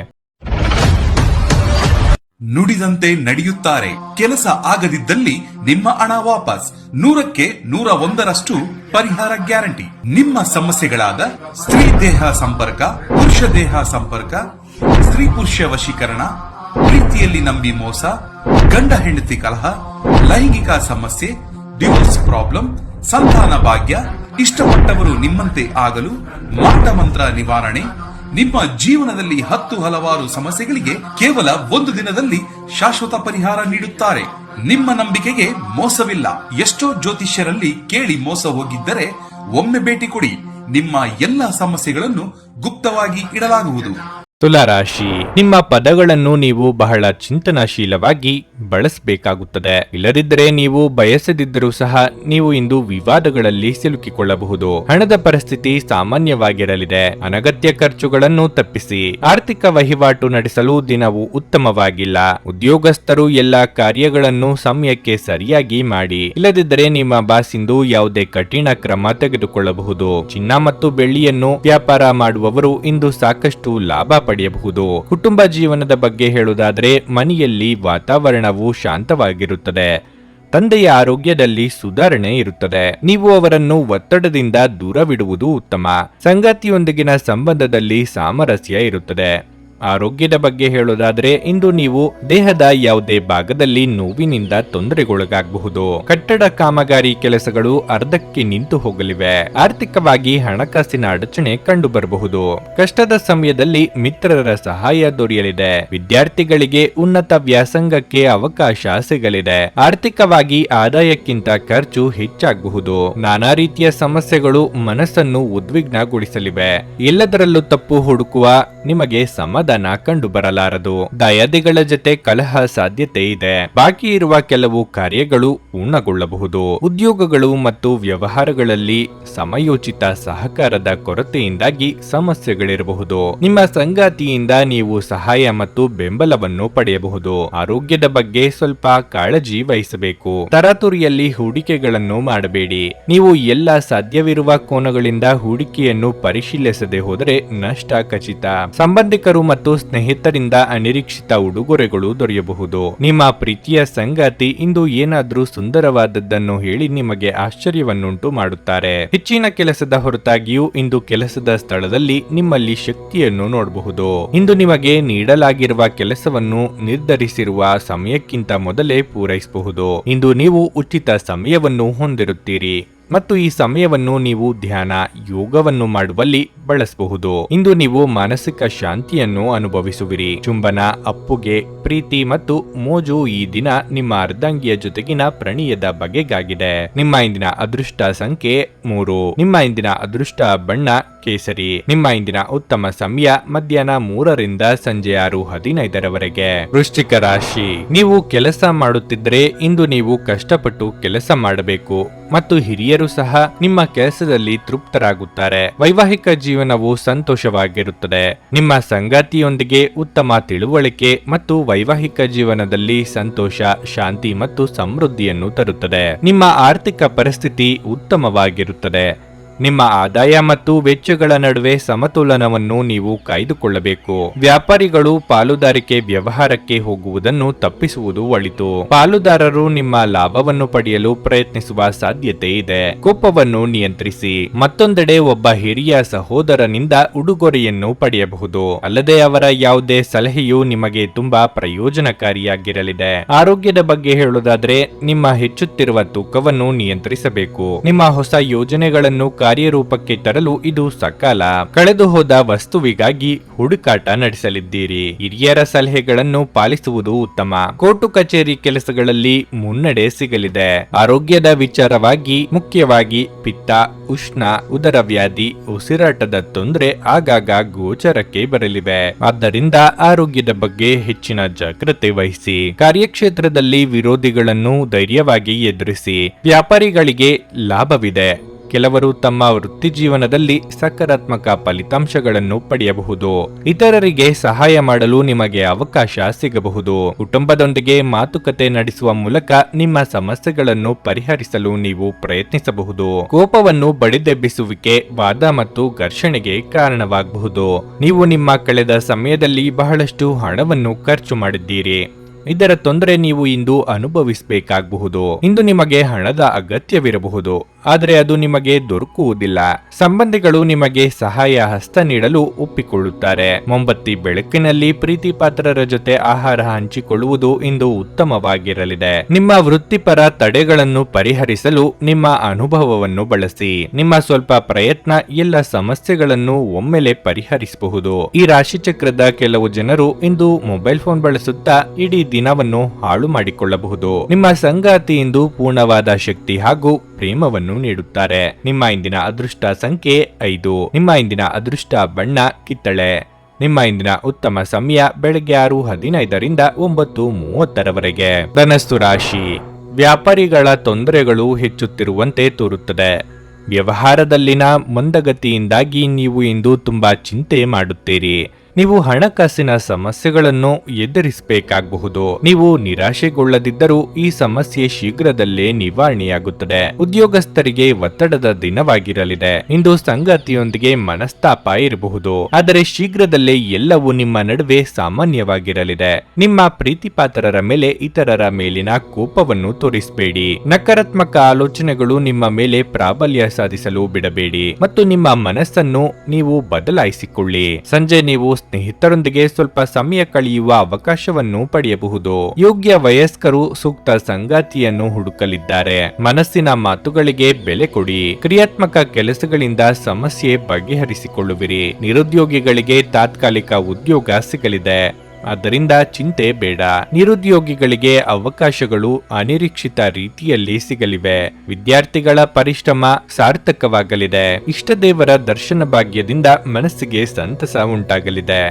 ನುಡಿದಂತೆ ನಡೆಯುತ್ತಾರೆ. ಕೆಲಸ ಆಗದಿದ್ದಲ್ಲಿ ನಿಮ್ಮ ಹಣ ವಾಪಸ್. 100ಕ್ಕೆ 101ರಷ್ಟು ಪರಿಹಾರ ಗ್ಯಾರಂಟಿ. ನಿಮ್ಮ ಸಮಸ್ಯೆಗಳಾದ ಸ್ತ್ರೀ ದೇಹ ಸಂಪರ್ಕ, ಪುರುಷ ದೇಹ ಸಂಪರ್ಕ, ಸ್ತ್ರೀ ಪುರುಷ ವಶೀಕರಣ, ಪ್ರೀತಿಯಲ್ಲಿ ನಂಬಿ ಮೋಸ, ಗಂಡ ಹೆಂಡತಿ ಕಲಹ, ಲೈಂಗಿಕ ಸಮಸ್ಯೆ, ಡಿವೋರ್ಸ್ ಪ್ರಾಬ್ಲಮ್, ಸಂತಾನ ಭಾಗ್ಯ, ಇಷ್ಟಪಟ್ಟವರು ನಿಮ್ಮಂತೆ ಆಗಲು, ಮಾಟ ಮಂತ್ರ ನಿವಾರಣೆ, ನಿಮ್ಮ ಜೀವನದಲ್ಲಿ 10 ಹಲವಾರು ಸಮಸ್ಯೆಗಳಿಗೆ ಕೇವಲ 1 ದಿನದಲ್ಲಿ ಶಾಶ್ವತ ಪರಿಹಾರ ನೀಡುತ್ತಾರೆ. ನಿಮ್ಮ ನಂಬಿಕೆಗೆ ಮೋಸವಿಲ್ಲ. ಎಷ್ಟೋ ಜ್ಯೋತಿಷ್ಯರಲ್ಲಿ ಕೇಳಿ ಮೋಸ ಹೋಗಿದ್ದರೆ ಒಮ್ಮೆ ಭೇಟಿ ಕೊಡಿ. ನಿಮ್ಮ ಎಲ್ಲ ಸಮಸ್ಯೆಗಳನ್ನು ಗುಪ್ತವಾಗಿ ಇಡಲಾಗುವುದು. ತುಲಾರಾಶಿ, ನಿಮ್ಮ ಪದಗಳನ್ನು ನೀವು ಬಹಳ ಚಿಂತನಾಶೀಲವಾಗಿ ಬಳಸಬೇಕಾಗುತ್ತದೆ. ಇಲ್ಲದಿದ್ದರೆ ನೀವು ಬಯಸದಿದ್ದರೂ ಸಹ ನೀವು ಇಂದು ವಿವಾದಗಳಲ್ಲಿ ಸಿಲುಕಿಕೊಳ್ಳಬಹುದು. ಹಣದ ಪರಿಸ್ಥಿತಿ ಸಾಮಾನ್ಯವಾಗಿರಲಿದೆ. ಅನಗತ್ಯ ಖರ್ಚುಗಳನ್ನು ತಪ್ಪಿಸಿ. ಆರ್ಥಿಕ ವಹಿವಾಟು ನಡೆಸಲು ದಿನವು ಉತ್ತಮವಾಗಿಲ್ಲ. ಉದ್ಯೋಗಸ್ಥರು ಎಲ್ಲ ಕಾರ್ಯಗಳನ್ನು ಸಮಯಕ್ಕೆ ಸರಿಯಾಗಿ ಮಾಡಿ. ಇಲ್ಲದಿದ್ದರೆ ನಿಮ್ಮ ಬಾಸ್ ಇಂದು ಯಾವುದೇ ಕಠಿಣ ಕ್ರಮ ತೆಗೆದುಕೊಳ್ಳಬಹುದು. ಚಿನ್ನ ಮತ್ತು ಬೆಳ್ಳಿಯನ್ನು ವ್ಯಾಪಾರ ಮಾಡುವವರು ಇಂದು ಸಾಕಷ್ಟು ಲಾಭ ಪಡೆಯಬಹುದು. ಕುಟುಂಬ ಜೀವನದ ಬಗ್ಗೆ ಹೇಳುವುದಾದರೆ ಮನೆಯಲ್ಲಿ ವಾತಾವರಣವು ಶಾಂತವಾಗಿರುತ್ತದೆ. ತಂದೆಯ ಆರೋಗ್ಯದಲ್ಲಿ ಸುಧಾರಣೆ ಇರುತ್ತದೆ. ನೀವು ಅವರನ್ನು ಒತ್ತಡದಿಂದ ದೂರವಿಡುವುದು ಉತ್ತಮ. ಸಂಗಾತಿಯೊಂದಿಗಿನ ಸಂಬಂಧದಲ್ಲಿ ಸಾಮರಸ್ಯ ಇರುತ್ತದೆ. ಆರೋಗ್ಯದ ಬಗ್ಗೆ ಹೇಳೋದಾದ್ರೆ ಇಂದು ನೀವು ದೇಹದ ಯಾವುದೇ ಭಾಗದಲ್ಲಿ ನೋವಿನಿಂದ ತೊಂದರೆಗೊಳಗಾಗಬಹುದು. ಕಟ್ಟಡ ಕಾಮಗಾರಿ ಕೆಲಸಗಳು ಅರ್ಧಕ್ಕೆ ನಿಂತು ಹೋಗಲಿವೆ. ಆರ್ಥಿಕವಾಗಿ ಹಣಕಾಸಿನ ಅಡಚಣೆ ಕಂಡು ಬರಬಹುದು. ಕಷ್ಟದ ಸಮಯದಲ್ಲಿ ಮಿತ್ರರ ಸಹಾಯ ದೊರೆಯಲಿದೆ. ವಿದ್ಯಾರ್ಥಿಗಳಿಗೆ ಉನ್ನತ ವ್ಯಾಸಂಗಕ್ಕೆ ಅವಕಾಶ ಸಿಗಲಿದೆ. ಆರ್ಥಿಕವಾಗಿ ಆದಾಯಕ್ಕಿಂತ ಖರ್ಚು ಹೆಚ್ಚಾಗಬಹುದು. ನಾನಾ ರೀತಿಯ ಸಮಸ್ಯೆಗಳು ಮನಸ್ಸನ್ನು ಉದ್ವಿಗ್ನಗೊಳಿಸಲಿವೆ. ಎಲ್ಲದರಲ್ಲೂ ತಪ್ಪು ಹುಡುಕುವ ನಿಮಗೆ ಸಮಾಧಾನ ಕಂಡು ಬರಲಾರದು. ದಯಾದಿಗಳ ಜೊತೆ ಕಲಹ ಸಾಧ್ಯತೆ ಇದೆ. ಬಾಕಿ ಇರುವ ಕೆಲವು ಕಾರ್ಯಗಳು ಪೂರ್ಣಗೊಳ್ಳಬಹುದು. ಉದ್ಯೋಗಗಳು ಮತ್ತು ವ್ಯವಹಾರಗಳಲ್ಲಿ ಸಮಯೋಚಿತ ಸಹಕಾರದ ಕೊರತೆಯಿಂದಾಗಿ ಸಮಸ್ಯೆಗಳಿರಬಹುದು. ನಿಮ್ಮ ಸಂಗಾತಿಯಿಂದ ನೀವು ಸಹಾಯ ಮತ್ತು ಬೆಂಬಲವನ್ನು ಪಡೆಯಬಹುದು. ಆರೋಗ್ಯದ ಬಗ್ಗೆ ಸ್ವಲ್ಪ ಕಾಳಜಿ ವಹಿಸಬೇಕು. ತರಾತುರಿಯಲ್ಲಿ ಹೂಡಿಕೆಗಳನ್ನು ಮಾಡಬೇಡಿ. ನೀವು ಎಲ್ಲ ಸಾಧ್ಯವಿರುವ ಕೋನಗಳಿಂದ ಹೂಡಿಕೆಯನ್ನು ಪರಿಶೀಲಿಸದೆ ಹೋದರೆ ನಷ್ಟ ಖಚಿತ. ಸಂಬಂಧಿಕರು ಮತ್ತು ಮತ್ತು ಸ್ನೇಹಿತರಿಂದ ಅನಿರೀಕ್ಷಿತ ಉಡುಗೊರೆಗಳು ದೊರೆಯಬಹುದು. ನಿಮ್ಮ ಪ್ರೀತಿಯ ಸಂಗಾತಿ ಇಂದು ಏನಾದ್ರೂ ಸುಂದರವಾದದ್ದನ್ನು ಹೇಳಿ ನಿಮಗೆ ಆಶ್ಚರ್ಯವನ್ನುಂಟು ಮಾಡುತ್ತಾರೆ. ಹೆಚ್ಚಿನ ಕೆಲಸದ ಹೊರತಾಗಿಯೂ ಇಂದು ಕೆಲಸದ ಸ್ಥಳದಲ್ಲಿ ನಿಮ್ಮಲ್ಲಿ ಶಕ್ತಿಯನ್ನು ನೋಡಬಹುದು. ಇಂದು ನಿಮಗೆ ನೀಡಲಾಗಿರುವ ಕೆಲಸವನ್ನು ನಿರ್ಧರಿಸಿರುವ ಸಮಯಕ್ಕಿಂತ ಮೊದಲೇ ಪೂರೈಸಬಹುದು. ಇಂದು ನೀವು ಉಚಿತ ಸಮಯವನ್ನು ಹೊಂದಿರುತ್ತೀರಿ ಮತ್ತು ಈ ಸಮಯವನ್ನು ನೀವು ಧ್ಯಾನ, ಯೋಗವನ್ನು ಮಾಡುವಲ್ಲಿ ಬಳಸಬಹುದು. ಇಂದು ನೀವು ಮಾನಸಿಕ ಶಾಂತಿಯನ್ನು ಅನುಭವಿಸುವಿರಿ. ಚುಂಬನ, ಅಪ್ಪುಗೆ, ಪ್ರೀತಿ ಮತ್ತು ಮೋಜು ಈ ದಿನ ನಿಮ್ಮ ಅರ್ಧಾಂಗಿಯ ಜೊತೆಗಿನ ಪ್ರಣಯದ ಬಗೆಗಾಗಿದೆ. ನಿಮ್ಮ ಇಂದಿನ ಅದೃಷ್ಟ ಸಂಖ್ಯೆ 3. ನಿಮ್ಮ ಇಂದಿನ ಅದೃಷ್ಟ ಬಣ್ಣ ಕೇಸರಿ. ನಿಮ್ಮ ಇಂದಿನ ಉತ್ತಮ ಸಮಯ ಮಧ್ಯಾಹ್ನ 3ರಿಂದ ಸಂಜೆ 6:15 ವೃಶ್ಚಿಕ ರಾಶಿ. ನೀವು ಕೆಲಸ ಮಾಡುತ್ತಿದ್ದರೆ ಇಂದು ನೀವು ಕಷ್ಟಪಟ್ಟು ಕೆಲಸ ಮಾಡಬೇಕು ಮತ್ತು ಹಿರಿಯರು ಸಹ ನಿಮ್ಮ ಕೆಲಸದಲ್ಲಿ ತೃಪ್ತರಾಗುತ್ತಾರೆ. ವೈವಾಹಿಕ ಜೀವನವು ಸಂತೋಷವಾಗಿರುತ್ತದೆ. ನಿಮ್ಮ ಸಂಗಾತಿಯೊಂದಿಗೆ ಉತ್ತಮ ತಿಳುವಳಿಕೆ ಮತ್ತು ವೈವಾಹಿಕ ಜೀವನದಲ್ಲಿ ಸಂತೋಷ, ಶಾಂತಿ ಮತ್ತು ಸಮೃದ್ಧಿಯನ್ನು ತರುತ್ತದೆ. ನಿಮ್ಮ ಆರ್ಥಿಕ ಪರಿಸ್ಥಿತಿ ಉತ್ತಮವಾಗಿರುತ್ತದೆ. ನಿಮ್ಮ ಆದಾಯ ಮತ್ತು ವೆಚ್ಚಗಳ ನಡುವೆ ಸಮತೋಲನವನ್ನು ನೀವು ಕಾಯ್ದುಕೊಳ್ಳಬೇಕು. ವ್ಯಾಪಾರಿಗಳು ಪಾಲುದಾರಿಕೆ ವ್ಯವಹಾರಕ್ಕೆ ಹೋಗುವುದನ್ನು ತಪ್ಪಿಸುವುದು ಒಳಿತು. ಪಾಲುದಾರರು ನಿಮ್ಮ ಲಾಭವನ್ನು ಪಡೆಯಲು ಪ್ರಯತ್ನಿಸುವ ಸಾಧ್ಯತೆ ಇದೆ. ಕೋಪವನ್ನು ನಿಯಂತ್ರಿಸಿ. ಮತ್ತೊಂದೆಡೆ ಒಬ್ಬ ಹಿರಿಯ ಸಹೋದರನಿಂದ ಉಡುಗೊರೆಯನ್ನು ಪಡೆಯಬಹುದು. ಅಲ್ಲದೆ ಅವರ ಯಾವುದೇ ಸಲಹೆಯು ನಿಮಗೆ ತುಂಬಾ ಪ್ರಯೋಜನಕಾರಿಯಾಗಿರಲಿದೆ. ಆರೋಗ್ಯದ ಬಗ್ಗೆ ಹೇಳುವುದಾದ್ರೆ ನಿಮ್ಮ ಹೆಚ್ಚುತ್ತಿರುವ ತೂಕವನ್ನು ನಿಯಂತ್ರಿಸಬೇಕು. ನಿಮ್ಮ ಹೊಸ ಯೋಜನೆಗಳನ್ನು ಕಾರ್ಯರೂಪಕ್ಕೆ ತರಲು ಇದು ಸಕಾಲ. ಕಳೆದು ಹೋದ ವಸ್ತುವಿಗಾಗಿ ಹುಡುಕಾಟ ನಡೆಸಲಿದ್ದೀರಿ. ಹಿರಿಯರ ಸಲಹೆಗಳನ್ನು ಪಾಲಿಸುವುದು ಉತ್ತಮ. ಕೋರ್ಟು ಕಚೇರಿ ಕೆಲಸಗಳಲ್ಲಿ ಮುನ್ನಡೆ ಸಿಗಲಿದೆ. ಆರೋಗ್ಯದ ವಿಚಾರವಾಗಿ ಮುಖ್ಯವಾಗಿ ಪಿತ್ತ, ಉಷ್ಣ, ಉದರ ವ್ಯಾಧಿ, ಉಸಿರಾಟದ ತೊಂದರೆ ಆಗಾಗ ಗೋಚರಕ್ಕೆ ಬರಲಿವೆ. ಆದ್ದರಿಂದ ಆರೋಗ್ಯದ ಬಗ್ಗೆ ಹೆಚ್ಚಿನ ಜಾಗ್ರತೆ ವಹಿಸಿ. ಕಾರ್ಯಕ್ಷೇತ್ರದಲ್ಲಿ ವಿರೋಧಿಗಳನ್ನು ಧೈರ್ಯವಾಗಿ ಎದುರಿಸಿ. ವ್ಯಾಪಾರಿಗಳಿಗೆ ಲಾಭವಿದೆ. ಕೆಲವರು ತಮ್ಮ ವೃತ್ತಿ ಜೀವನದಲ್ಲಿ ಸಕಾರಾತ್ಮಕ ಫಲಿತಾಂಶಗಳನ್ನು ಪಡೆಯಬಹುದು. ಇತರರಿಗೆ ಸಹಾಯ ಮಾಡಲು ನಿಮಗೆ ಅವಕಾಶ ಸಿಗಬಹುದು. ಕುಟುಂಬದೊಂದಿಗೆ ಮಾತುಕತೆ ನಡೆಸುವ ಮೂಲಕ ನಿಮ್ಮ ಸಮಸ್ಯೆಗಳನ್ನು ಪರಿಹರಿಸಲು ನೀವು ಪ್ರಯತ್ನಿಸಬಹುದು. ಕೋಪವನ್ನು ಬಡಿದೆಬ್ಬಿಸುವಿಕೆ, ವಾದ ಮತ್ತು ಘರ್ಷಣೆಗೆ ಕಾರಣವಾಗಬಹುದು. ನೀವು ನಿಮ್ಮ ಕಳೆದ ಸಮಯದಲ್ಲಿ ಬಹಳಷ್ಟು ಹಣವನ್ನು ಖರ್ಚು ಮಾಡಿದ್ದೀರಿ. ಇದರ ತೊಂದರೆ ನೀವು ಇಂದು ಅನುಭವಿಸಬೇಕಾಗಬಹುದು. ಇಂದು ನಿಮಗೆ ಹಣದ ಅಗತ್ಯವಿರಬಹುದು, ಆದರೆ ಅದು ನಿಮಗೆ ದೊರಕುವುದಿಲ್ಲ. ಸಂಬಂಧಿಗಳು ನಿಮಗೆ ಸಹಾಯ ಹಸ್ತ ನೀಡಲು ಒಪ್ಪಿಕೊಳ್ಳುತ್ತಾರೆ. ಮೊಂಬತ್ತಿ ಬೆಳಕಿನಲ್ಲಿ ಪ್ರೀತಿ ಪಾತ್ರರ ಜೊತೆ ಆಹಾರ ಹಂಚಿಕೊಳ್ಳುವುದು ಇಂದು ಉತ್ತಮವಾಗಿರಲಿದೆ. ನಿಮ್ಮ ವೃತ್ತಿಪರ ತಡೆಗಳನ್ನು ಪರಿಹರಿಸಲು ನಿಮ್ಮ ಅನುಭವವನ್ನು ಬಳಸಿ. ನಿಮ್ಮ ಸ್ವಲ್ಪ ಪ್ರಯತ್ನ ಎಲ್ಲ ಸಮಸ್ಯೆಗಳನ್ನು ಒಮ್ಮೆಲೆ ಪರಿಹರಿಸಬಹುದು. ಈ ರಾಶಿಚಕ್ರದ ಕೆಲವು ಜನರು ಇಂದು ಮೊಬೈಲ್ ಫೋನ್ ಬಳಸುತ್ತಾ ಇಡೀ ದಿನವನ್ನು ಹಾಳು ಮಾಡಿಕೊಳ್ಳಬಹುದು. ನಿಮ್ಮ ಸಂಗಾತಿ ಇಂದು ಪೂರ್ಣವಾದ ಶಕ್ತಿ ಹಾಗೂ ಪ್ರೇಮವನ್ನು ನೀಡುತ್ತಾರೆ. ನಿಮ್ಮ ಇಂದಿನ ಅದೃಷ್ಟ ಸಂಖ್ಯೆ 5. ನಿಮ್ಮ ಇಂದಿನ ಅದೃಷ್ಟ ಬಣ್ಣ ಕಿತ್ತಳೆ. ನಿಮ್ಮ ಇಂದಿನ ಉತ್ತಮ ಸಮಯ ಬೆಳಗ್ಗೆ 6:15ರಿಂದ 9:30 ಧನಸ್ಸು ರಾಶಿ. ವ್ಯಾಪಾರಿಗಳ ತೊಂದರೆಗಳು ಹೆಚ್ಚುತ್ತಿರುವಂತೆ ತೋರುತ್ತದೆ. ವ್ಯವಹಾರದಲ್ಲಿನ ಮಂದಗತಿಯಿಂದಾಗಿ ನೀವು ಇಂದು ತುಂಬಾ ಚಿಂತೆ ಮಾಡುತ್ತೀರಿ. ನೀವು ಹಣಕಾಸಿನ ಸಮಸ್ಯೆಗಳನ್ನು ಎದುರಿಸಬೇಕಾಗಬಹುದು. ನೀವು ನಿರಾಶೆಗೊಳ್ಳದಿದ್ದರೂ ಈ ಸಮಸ್ಯೆ ಶೀಘ್ರದಲ್ಲೇ ನಿವಾರಣೆಯಾಗುತ್ತದೆ. ಉದ್ಯೋಗಸ್ಥರಿಗೆ ಒತ್ತಡದ ದಿನವಾಗಿರಲಿದೆ. ಇಂದು ಸಂಗಾತಿಯೊಂದಿಗೆ ಮನಸ್ತಾಪ ಇರಬಹುದು, ಆದರೆ ಶೀಘ್ರದಲ್ಲೇ ಎಲ್ಲವೂ ನಿಮ್ಮ ನಡುವೆ ಸಾಮಾನ್ಯವಾಗಿರಲಿದೆ. ನಿಮ್ಮ ಪ್ರೀತಿಪಾತ್ರರ ಮೇಲೆ ಇತರರ ಮೇಲಿನ ಕೋಪವನ್ನು ತೋರಿಸಬೇಡಿ. ನಕಾರಾತ್ಮಕ ಆಲೋಚನೆಗಳು ನಿಮ್ಮ ಮೇಲೆ ಪ್ರಾಬಲ್ಯ ಸಾಧಿಸಲು ಬಿಡಬೇಡಿ ಮತ್ತು ನಿಮ್ಮ ಮನಸ್ಸನ್ನು ನೀವು ಬದಲಾಯಿಸಿಕೊಳ್ಳಿ. ಸಂಜೆ ನೀವು ಸ್ನೇಹಿತರೊಂದಿಗೆ ಸ್ವಲ್ಪ ಸಮಯ ಕಳೆಯುವ ಅವಕಾಶವನ್ನು ಪಡೆಯಬಹುದು. ಯೋಗ್ಯ ವಯಸ್ಕರು ಸೂಕ್ತ ಸಂಗಾತಿಯನ್ನು ಹುಡುಕಲಿದ್ದಾರೆ. ಮನಸ್ಸಿನ ಮಾತುಗಳಿಗೆ ಬೆಲೆ ಕೊಡಿ. ಕ್ರಿಯಾತ್ಮಕ ಕೆಲಸಗಳಿಂದ ಸಮಸ್ಯೆ ಬಗೆಹರಿಸಿಕೊಳ್ಳುವಿರಿ. ನಿರುದ್ಯೋಗಿಗಳಿಗೆ ತಾತ್ಕಾಲಿಕ ಉದ್ಯೋಗ ಸಿಗಲಿದೆ, ಆದ್ದರಿಂದ ಚಿಂತೆ ಬೇಡ. ನಿರುದ್ಯೋಗಿಗಳಿಗೆ ಅವಕಾಶಗಳು ಅನಿರೀಕ್ಷಿತ ರೀತಿಯಲ್ಲಿ ಸಿಗಲಿವೆ. ವಿದ್ಯಾರ್ಥಿಗಳ ಪರಿಶ್ರಮ ಸಾರ್ಥಕವಾಗಲಿದೆ. ಇಷ್ಟದೇವರ ದರ್ಶನ ಭಾಗ್ಯದಿಂದ ಮನಸ್ಸಿಗೆ ಸಂತಸ ಉಂಟಾಗಲಿದೆ.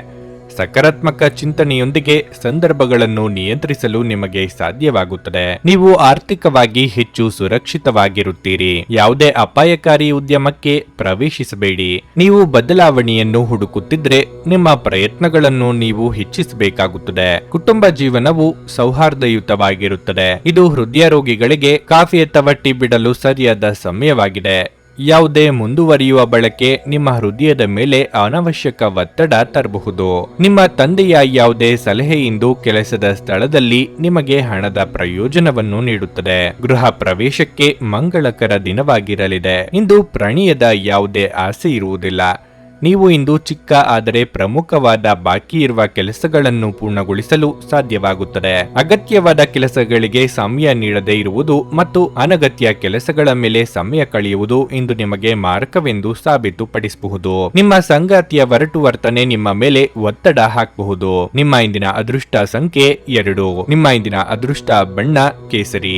ಸಕಾರಾತ್ಮಕ ಚಿಂತನೆಯೊಂದಿಗೆ ಸಂದರ್ಭಗಳನ್ನು ನಿಯಂತ್ರಿಸಲು ನಿಮಗೆ ಸಾಧ್ಯವಾಗುತ್ತದೆ. ನೀವು ಆರ್ಥಿಕವಾಗಿ ಹೆಚ್ಚು ಸುರಕ್ಷಿತವಾಗಿರುತ್ತೀರಿ. ಯಾವುದೇ ಅಪಾಯಕಾರಿ ಉದ್ಯಮಕ್ಕೆ ಪ್ರವೇಶಿಸಬೇಡಿ. ನೀವು ಬದಲಾವಣೆಯನ್ನು ಹುಡುಕುತ್ತಿದ್ರೆ ನಿಮ್ಮ ಪ್ರಯತ್ನಗಳನ್ನು ನೀವು ಹೆಚ್ಚಿಸಬೇಕಾಗುತ್ತದೆ. ಕುಟುಂಬ ಜೀವನವು ಸೌಹಾರ್ದಯುತವಾಗಿರುತ್ತದೆ. ಇದು ಹೃದಯ ರೋಗಿಗಳಿಗೆ ಕಾಫಿ ಅಥವಾ ಟೀ ಬಿಡಲು ಸರಿಯಾದ ಸಮಯವಾಗಿದೆ. ಯಾವುದೇ ಮುಂದುವರಿಯುವ ಬಳಕೆ ನಿಮ್ಮ ಹೃದಯದ ಮೇಲೆ ಅನಾವಶ್ಯಕ ಒತ್ತಡ ತರಬಹುದು. ನಿಮ್ಮ ತಂದೆಯ ಯಾವುದೇ ಸಲಹೆಯಿಂದ ಕೆಲಸದ ಸ್ಥಳದಲ್ಲಿ ನಿಮಗೆ ಹಣದ ಪ್ರಯೋಜನವನ್ನು ನೀಡುತ್ತದೆ. ಗೃಹ ಪ್ರವೇಶಕ್ಕೆ ಮಂಗಳಕರ ದಿನವಾಗಿರಲಿದೆ. ಇಂದು ಪ್ರಣಯದ ಯಾವುದೇ ಆಸೆ ಇರುವುದಿಲ್ಲ. ನೀವು ಇಂದು ಚಿಕ್ಕ ಆದರೆ ಪ್ರಮುಖವಾದ ಬಾಕಿ ಇರುವ ಕೆಲಸಗಳನ್ನು ಪೂರ್ಣಗೊಳಿಸಲು ಸಾಧ್ಯವಾಗುತ್ತದೆ. ಅಗತ್ಯವಾದ ಕೆಲಸಗಳಿಗೆ ಸಮಯ ನೀಡದೇ ಇರುವುದು ಮತ್ತು ಅನಗತ್ಯ ಕೆಲಸಗಳ ಮೇಲೆ ಸಮಯ ಕಳೆಯುವುದು ಇಂದು ನಿಮಗೆ ಮಾರಕವೆಂದು ಸಾಬೀತುಪಡಿಸಬಹುದು. ನಿಮ್ಮ ಸಂಗಾತಿಯ ಒರಟು ವರ್ತನೆ ನಿಮ್ಮ ಮೇಲೆ ಒತ್ತಡ ಹಾಕಬಹುದು. ನಿಮ್ಮ ಇಂದಿನ ಅದೃಷ್ಟ ಸಂಖ್ಯೆ 2. ನಿಮ್ಮ ಇಂದಿನ ಅದೃಷ್ಟ ಬಣ್ಣ ಕೇಸರಿ.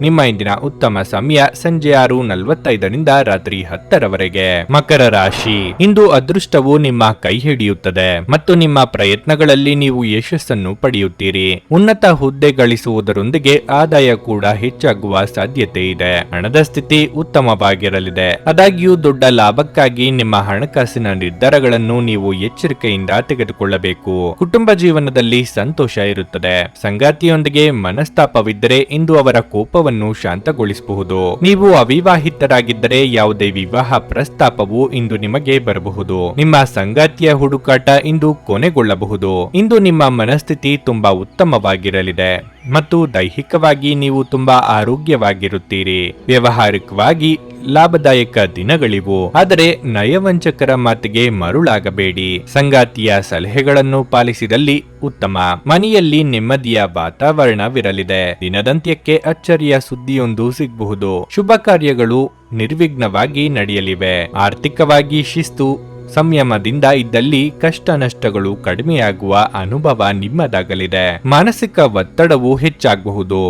ನಿಮ್ಮ ಇಂದಿನ ಉತ್ತಮ ಸಮಯ ಸಂಜೆ 6:45 ರಾತ್ರಿ 10 ಮಕರ ರಾಶಿ. ಇಂದು ಅದೃಷ್ಟವು ನಿಮ್ಮ ಕೈ ಹಿಡಿಯುತ್ತದೆ ಮತ್ತು ನಿಮ್ಮ ಪ್ರಯತ್ನಗಳಲ್ಲಿ ನೀವು ಯಶಸ್ಸನ್ನು ಪಡೆಯುತ್ತೀರಿ. ಉನ್ನತ ಹುದ್ದೆ ಗಳಿಸುವುದರೊಂದಿಗೆ ಆದಾಯ ಕೂಡ ಹೆಚ್ಚಾಗುವ ಸಾಧ್ಯತೆ ಇದೆ. ಹಣದ ಸ್ಥಿತಿ ಉತ್ತಮವಾಗಿರಲಿದೆ. ಆದಾಗ್ಯೂ ದೊಡ್ಡ ಲಾಭಕ್ಕಾಗಿ ನಿಮ್ಮ ಹಣಕಾಸಿನ ನಿರ್ಧಾರಗಳನ್ನು ನೀವು ಎಚ್ಚರಿಕೆಯಿಂದ ತೆಗೆದುಕೊಳ್ಳಬೇಕು. ಕುಟುಂಬ ಜೀವನದಲ್ಲಿ ಸಂತೋಷ ಇರುತ್ತದೆ. ಸಂಗಾತಿಯೊಂದಿಗೆ ಮನಸ್ತಾಪವಿದ್ದರೆ ಇಂದು ಅವರ ಕೋಪವನ್ನು ಶಾಂತಗೊಳಿಸಬಹುದು. ನೀವು ಅವಿವಾಹಿತರಾಗಿದ್ದರೆ ಯಾವುದೇ ವಿವಾಹ ಪ್ರಸ್ತಾಪವು ಇಂದು ನಿಮಗೆ ಬರಬಹುದು. ನಿಮ್ಮ ಸಂಗಾತಿಯ ಹುಡುಕಾಟ ಇಂದು ಕೊನೆಗೊಳ್ಳಬಹುದು. ಇಂದು ನಿಮ್ಮ ಮನಸ್ಥಿತಿ ತುಂಬಾ ಉತ್ತಮವಾಗಿರಲಿದೆ ಮತ್ತು ದೈಹಿಕವಾಗಿ ನೀವು ತುಂಬಾ ಆರೋಗ್ಯವಾಗಿರುತ್ತೀರಿ. ವ್ಯಾವಹಾರಿಕವಾಗಿ ಲಾಭದಾಯಕ ದಿನಗಳಿವು. ಆದರೆ ನಯವಂಚಕರ ಮಾತಿಗೆ ಮರುಳಾಗಬೇಡಿ. ಸಂಗಾತಿಯ ಸಲಹೆಗಳನ್ನು ಪಾಲಿಸಿದಲ್ಲಿ ಉತ್ತಮ. ಮನೆಯಲ್ಲಿ ನೆಮ್ಮದಿಯ ವಾತಾವರಣವಿರಲಿದೆ. ದಿನದಂತ್ಯಕ್ಕೆ ಅಚ್ಚರಿಯ ಸುದ್ದಿಯೊಂದು ಸಿಗಬಹುದು. ಶುಭ ಕಾರ್ಯಗಳು ನಿರ್ವಿಘ್ನವಾಗಿ ನಡೆಯಲಿವೆ. ಆರ್ಥಿಕವಾಗಿ ಶಿಸ್ತು ಸಂಯಮದಿಂದ ಇದ್ದಲ್ಲಿ ಕಷ್ಟ ನಷ್ಟಗಳು ಕಡಿಮೆಯಾಗುವ ಅನುಭವ ನಿಮ್ಮದಾಗಲಿದೆ. ಮಾನಸಿಕ ಒತ್ತಡವು ಹೆಚ್ಚಾಗಬಹುದು.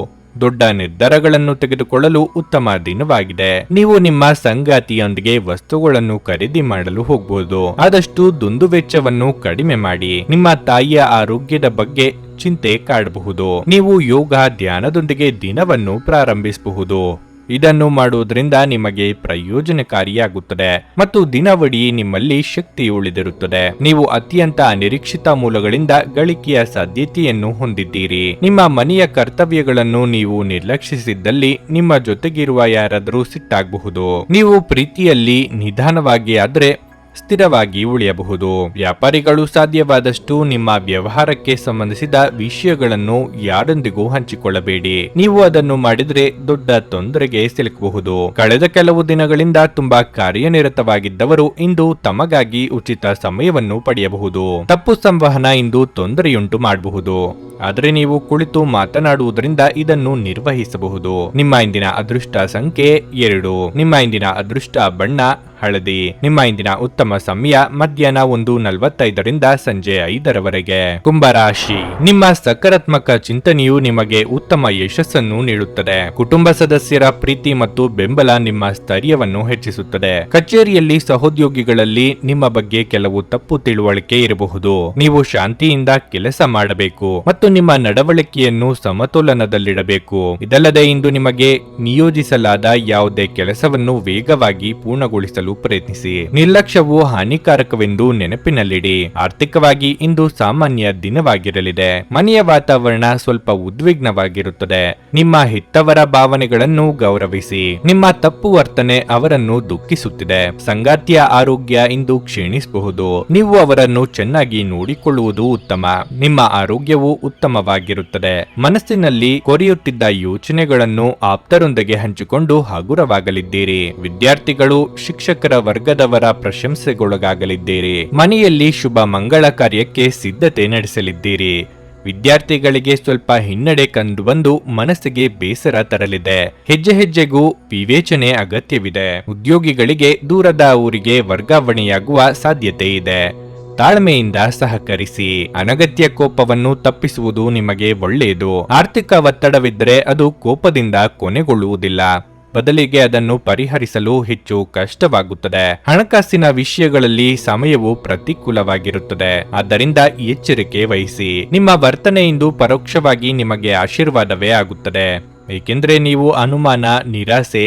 ದೊಡ್ಡ ನಿರ್ಧಾರಗಳನ್ನು ತೆಗೆದುಕೊಳ್ಳಲು ಉತ್ತಮ ದಿನವಾಗಿದೆ. ನೀವು ನಿಮ್ಮ ಸಂಗಾತಿಯೊಂದಿಗೆ ವಸ್ತುಗಳನ್ನು ಖರೀದಿ ಮಾಡಲು ಹೋಗಬಹುದು. ಆದಷ್ಟು ದುಂದುವೆಚ್ಚವನ್ನು ಕಡಿಮೆ ಮಾಡಿ. ನಿಮ್ಮ ತಾಯಿಯ ಆರೋಗ್ಯದ ಬಗ್ಗೆ ಚಿಂತೆ ಕಾಡಬಹುದು. ನೀವು ಯೋಗ ಧ್ಯಾನದೊಂದಿಗೆ ದಿನವನ್ನು ಪ್ರಾರಂಭಿಸಬಹುದು. ಇದನ್ನು ಮಾಡುವುದರಿಂದ ನಿಮಗೆ ಪ್ರಯೋಜನಕಾರಿಯಾಗುತ್ತದೆ ಮತ್ತು ದಿನವಿಡೀ ನಿಮ್ಮಲ್ಲಿ ಶಕ್ತಿ ಉಳಿದಿರುತ್ತದೆ. ನೀವು ಅತ್ಯಂತ ಅನಿರೀಕ್ಷಿತ ಮೂಲಗಳಿಂದ ಗಳಿಕೆಯ ಸಾಧ್ಯತೆಯನ್ನು ಹೊಂದಿದ್ದೀರಿ. ನಿಮ್ಮ ಮನೆಯ ಕರ್ತವ್ಯಗಳನ್ನು ನೀವು ನಿರ್ಲಕ್ಷಿಸಿದ್ದಲ್ಲಿ ನಿಮ್ಮ ಜೊತೆಗಿರುವ ಯಾರಾದರೂ ಸಿಟ್ಟಾಗಬಹುದು. ನೀವು ಪ್ರೀತಿಯಲ್ಲಿ ನಿಧಾನವಾಗಿ ಆದರೆ ಸ್ಥಿರವಾಗಿ ಉಳಿಯಬಹುದು. ವ್ಯಾಪಾರಿಗಳು ಸಾಧ್ಯವಾದಷ್ಟು ನಿಮ್ಮ ವ್ಯವಹಾರಕ್ಕೆ ಸಂಬಂಧಿಸಿದ ವಿಷಯಗಳನ್ನು ಯಾರೊಂದಿಗೂ ಹಂಚಿಕೊಳ್ಳಬೇಡಿ. ನೀವು ಅದನ್ನು ಮಾಡಿದ್ರೆ ದೊಡ್ಡ ತೊಂದರೆಗೆ ಸಿಲುಕಬಹುದು. ಕಳೆದ ಕೆಲವು ದಿನಗಳಿಂದ ತುಂಬಾ ಕಾರ್ಯನಿರತವಾಗಿದ್ದವರು ಇಂದು ತಮಗಾಗಿ ಉಚಿತ ಸಮಯವನ್ನು ಪಡೆಯಬಹುದು. ತಪ್ಪು ಸಂವಹನ ಇಂದು ತೊಂದರೆಯುಂಟು ಮಾಡಬಹುದು. ಆದರೆ ನೀವು ಕುಳಿತು ಮಾತನಾಡುವುದರಿಂದ ಇದನ್ನು ನಿರ್ವಹಿಸಬಹುದು. ನಿಮ್ಮ ಇಂದಿನ ಅದೃಷ್ಟ ಸಂಖ್ಯೆ 2. ನಿಮ್ಮ ಇಂದಿನ ಅದೃಷ್ಟ ಬಣ್ಣ ಹಳದಿ. ನಿಮ್ಮ ಇಂದಿನ ಉತ್ತಮ ಸಮಯ ಮಧ್ಯಾಹ್ನ 1:45 ಸಂಜೆ 5 ಕುಂಭರಾಶಿ. ನಿಮ್ಮ ಸಕಾರಾತ್ಮಕ ಚಿಂತನೆಯು ನಿಮಗೆ ಉತ್ತಮ ಯಶಸ್ಸನ್ನು ನೀಡುತ್ತದೆ. ಕುಟುಂಬ ಸದಸ್ಯರ ಪ್ರೀತಿ ಮತ್ತು ಬೆಂಬಲ ನಿಮ್ಮ ಸ್ಥೈರ್ಯವನ್ನು ಹೆಚ್ಚಿಸುತ್ತದೆ. ಕಚೇರಿಯಲ್ಲಿ ಸಹೋದ್ಯೋಗಿಗಳಲ್ಲಿ ನಿಮ್ಮ ಬಗ್ಗೆ ಕೆಲವು ತಪ್ಪು ತಿಳುವಳಿಕೆ ಇರಬಹುದು. ನೀವು ಶಾಂತಿಯಿಂದ ಕೆಲಸ ಮಾಡಬೇಕು ಮತ್ತು ನಿಮ್ಮ ನಡವಳಿಕೆಯನ್ನು ಸಮತೋಲನದಲ್ಲಿಡಬೇಕು. ಇದಲ್ಲದೆ ಇಂದು ನಿಮಗೆ ನಿಯೋಜಿಸಲಾದ ಯಾವುದೇ ಕೆಲಸವನ್ನು ವೇಗವಾಗಿ ಪೂರ್ಣಗೊಳಿಸಲು ಪ್ರಯತ್ನಿಸಿ. ನಿರ್ಲಕ್ಷ್ಯವು ಹಾನಿಕಾರಕವೆಂದು ನೆನಪಿನಲ್ಲಿಡಿ. ಆರ್ಥಿಕವಾಗಿ ಇಂದು ಸಾಮಾನ್ಯ ದಿನವಾಗಿರಲಿದೆ. ಮನೆಯ ವಾತಾವರಣ ಸ್ವಲ್ಪ ಉದ್ವಿಗ್ನವಾಗಿರುತ್ತದೆ. ನಿಮ್ಮ ಹೆತ್ತವರ ಭಾವನೆಗಳನ್ನು ಗೌರವಿಸಿ. ನಿಮ್ಮ ತಪ್ಪು ವರ್ತನೆ ಅವರನ್ನು ದುಃಖಿಸುತ್ತಿದೆ. ಸಂಗಾತಿಯ ಆರೋಗ್ಯ ಇಂದು ಕ್ಷೀಣಿಸಬಹುದು. ನೀವು ಅವರನ್ನು ಚೆನ್ನಾಗಿ ನೋಡಿಕೊಳ್ಳುವುದು ಉತ್ತಮ. ನಿಮ್ಮ ಆರೋಗ್ಯವು ಉತ್ತಮವಾಗಿರುತ್ತದೆ. ಮನಸ್ಸಿನಲ್ಲಿ ಕೊರೆಯುತ್ತಿದ್ದ ಯೋಚನೆಗಳನ್ನು ಆಪ್ತರೊಂದಿಗೆ ಹಂಚಿಕೊಂಡು ಹಗುರವಾಗಲಿದ್ದೀರಿ. ವಿದ್ಯಾರ್ಥಿಗಳು ಶಿಕ್ಷಕರ ವರ್ಗದವರ ಪ್ರಶಂಸೆಗೊಳಗಾಗಲಿದ್ದೀರಿ. ಮನೆಯಲ್ಲಿ ಶುಭ ಮಂಗಳ ಕಾರ್ಯಕ್ಕೆ ಸಿದ್ಧತೆ ನಡೆಸಲಿದ್ದೀರಿ. ವಿದ್ಯಾರ್ಥಿಗಳಿಗೆ ಸ್ವಲ್ಪ ಹಿನ್ನಡೆ ಕಂಡುಬಂದು ಮನಸ್ಸಿಗೆ ಬೇಸರ ತರಲಿದೆ. ಹೆಜ್ಜೆ ಹೆಜ್ಜೆಗೂ ವಿವೇಚನೆ ಅಗತ್ಯವಿದೆ. ಉದ್ಯೋಗಿಗಳಿಗೆ ದೂರದ ಊರಿಗೆ ವರ್ಗಾವಣೆಯಾಗುವ ಸಾಧ್ಯತೆ ಇದೆ. ತಾಳ್ಮೆಯಿಂದ ಸಹಕರಿಸಿ. ಅನಗತ್ಯ ಕೋಪವನ್ನು ತಪ್ಪಿಸುವುದು ನಿಮಗೆ ಒಳ್ಳೆಯದು. ಆರ್ಥಿಕ ಒತ್ತಡವಿದ್ದರೆ ಅದು ಕೋಪದಿಂದ ಕೊನೆಗೊಳ್ಳುವುದಿಲ್ಲ. ಬದಲಿಗೆ ಅದನ್ನು ಪರಿಹರಿಸಲು ಹೆಚ್ಚು ಕಷ್ಟವಾಗುತ್ತದೆ. ಹಣಕಾಸಿನ ವಿಷಯಗಳಲ್ಲಿ ಸಮಯವು ಪ್ರತಿಕೂಲವಾಗಿರುತ್ತದೆ. ಆದ್ದರಿಂದ ಎಚ್ಚರಿಕೆ ವಹಿಸಿ. ನಿಮ್ಮ ವರ್ತನೆಯಿಂದ ಪರೋಕ್ಷವಾಗಿ ನಿಮಗೆ ಆಶೀರ್ವಾದವೇ ಆಗುತ್ತದೆ. ಏಕೆಂದರೆ ನೀವು ಅನುಮಾನ, ನಿರಾಸೆ,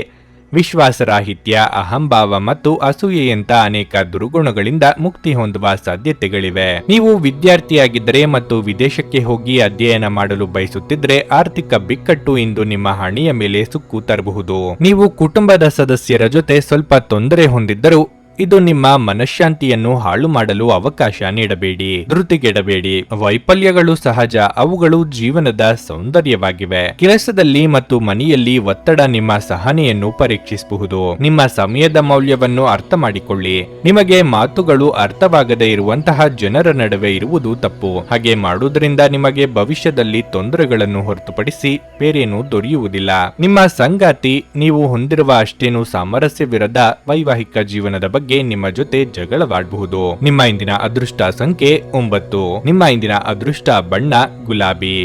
ವಿಶ್ವಾಸರಾಹಿತ್ಯ, ಅಹಂಭಾವ ಮತ್ತು ಅಸೂಯೆಯಂತ ಅನೇಕ ದುರ್ಗುಣಗಳಿಂದ ಮುಕ್ತಿ ಹೊಂದುವ ಸಾಧ್ಯತೆಗಳಿವೆ. ನೀವು ವಿದ್ಯಾರ್ಥಿಯಾಗಿದ್ದರೆ ಮತ್ತು ವಿದೇಶಕ್ಕೆ ಹೋಗಿ ಅಧ್ಯಯನ ಮಾಡಲು ಬಯಸುತ್ತಿದ್ರೆ ಆರ್ಥಿಕ ಬಿಕ್ಕಟ್ಟು ಇಂದು ನಿಮ್ಮ ಹಣೆಯ ಮೇಲೆ ಸುಕ್ಕು ತರಬಹುದು. ನೀವು ಕುಟುಂಬದ ಸದಸ್ಯರ ಜೊತೆ ಸ್ವಲ್ಪ ತೊಂದರೆ ಹೊಂದಿದ್ದರೂ ಇದು ನಿಮ್ಮ ಮನಃಶಾಂತಿಯನ್ನು ಹಾಳು ಮಾಡಲು ಅವಕಾಶ ನೀಡಬೇಡಿ. ಧೃತಿಗೆಡಬೇಡಿ. ವೈಫಲ್ಯಗಳು ಸಹಜ, ಅವುಗಳು ಜೀವನದ ಸೌಂದರ್ಯವಾಗಿವೆ. ಕೆಲಸದಲ್ಲಿ ಮತ್ತು ಮನೆಯಲ್ಲಿ ಒತ್ತಡ ನಿಮ್ಮ ಸಹನೆಯನ್ನು ಪರೀಕ್ಷಿಸಬಹುದು. ನಿಮ್ಮ ಸಮಯದ ಮೌಲ್ಯವನ್ನು ಅರ್ಥ ಮಾಡಿಕೊಳ್ಳಿ. ನಿಮಗೆ ಮಾತುಗಳು ಅರ್ಥವಾಗದೇ ಇರುವಂತಹ ಜನರ ನಡುವೆ ಇರುವುದು ತಪ್ಪು. ಹಾಗೆ ಮಾಡುವುದರಿಂದ ನಿಮಗೆ ಭವಿಷ್ಯದಲ್ಲಿ ತೊಂದರೆಗಳನ್ನು ಹೊರತುಪಡಿಸಿ ಬೇರೇನೂ ದೊರೆಯುವುದಿಲ್ಲ. ನಿಮ್ಮ ಸಂಗಾತಿ ನೀವು ಹೊಂದಿರುವ ಅಷ್ಟೇನು ಸಾಮರಸ್ಯವಿರದ ವೈವಾಹಿಕ ಜೀವನದ ಬಗ್ಗೆ ನಿಮ್ಮ ಜೊತೆ ಜಗಳವಾಡಬಹುದು. ನಿಮ್ಮ ಇಂದಿನ ಅದೃಷ್ಟ ಸಂಖ್ಯೆ 9. ನಿಮ್ಮ ಇಂದಿನ ಅದೃಷ್ಟ ಬಣ್ಣ ಗುಲಾಬಿ.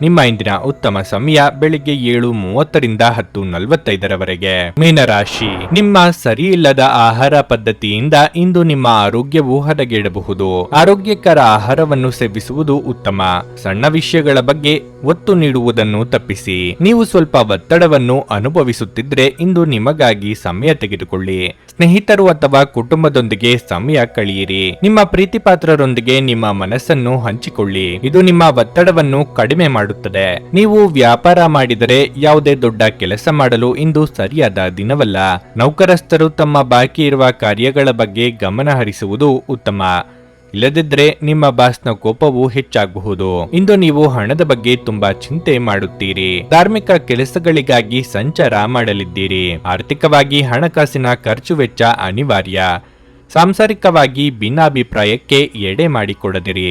ನಿಮ್ಮ ಇಂದಿನ ಉತ್ತಮ ಸಮಯ ಬೆಳಿಗ್ಗೆ 7:30ರಿಂದ 10:45ರವರೆಗೆ. ಮೀನರಾಶಿ, ನಿಮ್ಮ ಸರಿಯಿಲ್ಲದ ಆಹಾರ ಪದ್ಧತಿಯಿಂದ ಇಂದು ನಿಮ್ಮ ಆರೋಗ್ಯವು ಹದಗೆಡಬಹುದು. ಆರೋಗ್ಯಕರ ಆಹಾರವನ್ನು ಸೇವಿಸುವುದು ಉತ್ತಮ. ಸಣ್ಣ ವಿಷಯಗಳ ಬಗ್ಗೆ ಒತ್ತು ನೀಡುವುದನ್ನು ತಪ್ಪಿಸಿ. ನೀವು ಸ್ವಲ್ಪ ಒತ್ತಡವನ್ನು ಅನುಭವಿಸುತ್ತಿದ್ರೆ ಇಂದು ನಿಮಗಾಗಿ ಸಮಯ ತೆಗೆದುಕೊಳ್ಳಿ. ಸ್ನೇಹಿತರು ಅಥವಾ ಕುಟುಂಬದೊಂದಿಗೆ ಸಮಯ ಕಳೆಯಿರಿ. ನಿಮ್ಮ ಪ್ರೀತಿಪಾತ್ರರೊಂದಿಗೆ ನಿಮ್ಮ ಮನಸ್ಸನ್ನು ಹಂಚಿಕೊಳ್ಳಿ. ಇದು ನಿಮ್ಮ ಒತ್ತಡವನ್ನು ಕಡಿಮೆ ಮಾಡುತ್ತದೆ. ನೀವು ವ್ಯಾಪಾರ ಮಾಡಿದರೆ ಯಾವುದೇ ದೊಡ್ಡ ಕೆಲಸ ಮಾಡಲು ಇಂದು ಸರಿಯಾದ ದಿನವಲ್ಲ. ನೌಕರಸ್ಥರು ತಮ್ಮ ಬಾಕಿ ಇರುವ ಕಾರ್ಯಗಳ ಬಗ್ಗೆ ಗಮನ ಹರಿಸುವುದು ಉತ್ತಮ. ಇಲ್ಲದಿದ್ದರೆ ನಿಮ್ಮ ಬಾಸ್ನ ಕೋಪವು ಹೆಚ್ಚಾಗಬಹುದು. ಇಂದು ನೀವು ಹಣದ ಬಗ್ಗೆ ತುಂಬಾ ಚಿಂತೆ ಮಾಡುತ್ತೀರಿ. ಧಾರ್ಮಿಕ ಕೆಲಸಗಳಿಗಾಗಿ ಸಂಚಾರ ಮಾಡಲಿದ್ದೀರಿ. ಆರ್ಥಿಕವಾಗಿ ಹಣಕಾಸಿನ ಖರ್ಚು ವೆಚ್ಚ ಅನಿವಾರ್ಯ. ಸಾಂಸಾರಿಕವಾಗಿ ಭಿನ್ನಾಭಿಪ್ರಾಯಕ್ಕೆ ಎಡೆ ಮಾಡಿಕೊಡದಿರಿ.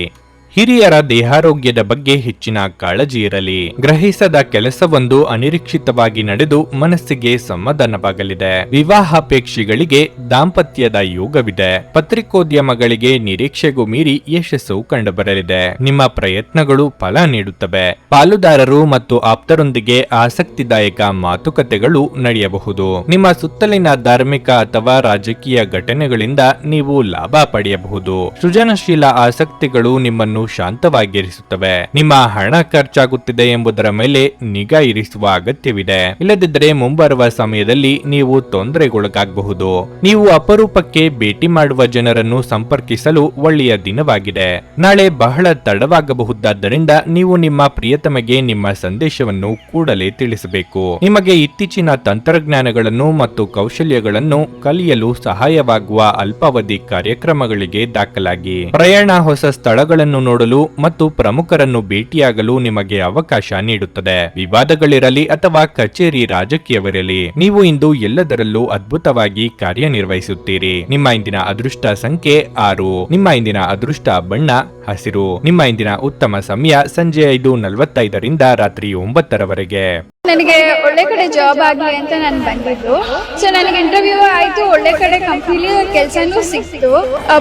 ಹಿರಿಯರ ದೇಹಾರೋಗ್ಯದ ಬಗ್ಗೆ ಹೆಚ್ಚಿನ ಕಾಳಜಿ ಇರಲಿ. ಗ್ರಹಿಸದ ಕೆಲಸವೊಂದು ಅನಿರೀಕ್ಷಿತವಾಗಿ ನಡೆದು ಮನಸ್ಸಿಗೆ ಸಮಾಧಾನವಾಗಲಿದೆ. ವಿವಾಹಾಪೇಕ್ಷಿಗಳಿಗೆ ದಾಂಪತ್ಯದ ಯೋಗವಿದೆ. ಪತ್ರಿಕೋದ್ಯಮಗಳಿಗೆ ನಿರೀಕ್ಷೆಗೂ ಮೀರಿ ಯಶಸ್ಸು ಕಂಡುಬರಲಿದೆ. ನಿಮ್ಮ ಪ್ರಯತ್ನಗಳು ಫಲ ನೀಡುತ್ತವೆ. ಪಾಲುದಾರರು ಮತ್ತು ಆಪ್ತರೊಂದಿಗೆ ಆಸಕ್ತಿದಾಯಕ ಮಾತುಕತೆಗಳು ನಡೆಯಬಹುದು. ನಿಮ್ಮ ಸುತ್ತಲಿನ ಧಾರ್ಮಿಕ ಅಥವಾ ರಾಜಕೀಯ ಘಟನೆಗಳಿಂದ ನೀವು ಲಾಭ ಪಡೆಯಬಹುದು. ಸೃಜನಶೀಲ ಆಸಕ್ತಿಗಳು ನಿಮ್ಮನ್ನು ಶಾಂತವಾಗಿರಿಸುತ್ತವೆ. ನಿಮ್ಮ ಹಣ ಖರ್ಚಾಗುತ್ತಿದೆ ಎಂಬುದರ ಮೇಲೆ ನಿಗಾ ಇರಿಸುವ ಅಗತ್ಯವಿದೆ. ಇಲ್ಲದಿದ್ದರೆ ಮುಂಬರುವ ಸಮಯದಲ್ಲಿ ನೀವು ತೊಂದರೆಗೊಳಗಾಗಬಹುದು. ನೀವು ಅಪರೂಪಕ್ಕೆ ಭೇಟಿ ಮಾಡುವ ಜನರನ್ನು ಸಂಪರ್ಕಿಸಲು ಒಳ್ಳೆಯ ದಿನವಾಗಿದೆ. ನಾಳೆ ಬಹಳ ತಡವಾಗಬಹುದಾದ್ದರಿಂದ ನೀವು ನಿಮ್ಮ ಪ್ರಿಯತಮೆಗೆ ನಿಮ್ಮ ಸಂದೇಶವನ್ನು ಕೂಡಲೇ ತಿಳಿಸಬೇಕು. ನಿಮಗೆ ಇತ್ತೀಚಿನ ತಂತ್ರಜ್ಞಾನಗಳನ್ನು ಮತ್ತು ಕೌಶಲ್ಯಗಳನ್ನು ಕಲಿಯಲು ಸಹಾಯವಾಗುವ ಅಲ್ಪಾವಧಿ ಕಾರ್ಯಕ್ರಮಗಳಿಗೆ ದಾಖಲಾಗಿ. ಪ್ರಯಾಣ ಹೊಸ ಸ್ಥಳಗಳನ್ನು ನೋಡಲು ಮತ್ತು ಪ್ರಮುಖರನ್ನು ಭೇಟಿಯಾಗಲು ನಿಮಗೆ ಅವಕಾಶ ನೀಡುತ್ತದೆ. ವಿವಾದಗಳಿರಲಿ ಅಥವಾ ಕಚೇರಿ ರಾಜಕೀಯವಿರಲಿ, ನೀವು ಇಂದು ಎಲ್ಲದರಲ್ಲೂ ಅದ್ಭುತವಾಗಿ ಕಾರ್ಯನಿರ್ವಹಿಸುತ್ತೀರಿ. ನಿಮ್ಮ ಇಂದಿನ ಅದೃಷ್ಟ ಸಂಖ್ಯೆ 6. ನಿಮ್ಮ ಇಂದಿನ ಅದೃಷ್ಟ ಬಣ್ಣ ಹಸಿರು. ನಿಮ್ಮ ಇಂದಿನ ಉತ್ತಮ ಸಮಯ ಸಂಜೆ 5:45ರಿಂದ ರಾತ್ರಿ 9ರವರೆಗೆ. ನನಗೆ ಒಳ್ಳೆ ಕಡೆ ಜಾಬ್ ಆಗಲಿ ಅಂತ ನಾನು ಬಂದಿದ್ದು. ಸೊ ನನಗೆ ಇಂಟರ್ವ್ಯೂ ಆಯ್ತು, ಒಳ್ಳೆ ಕಡೆ ಕಂಪ್ನಿಲಿ ಕೆಲಸನೂ ಸಿಕ್ತು.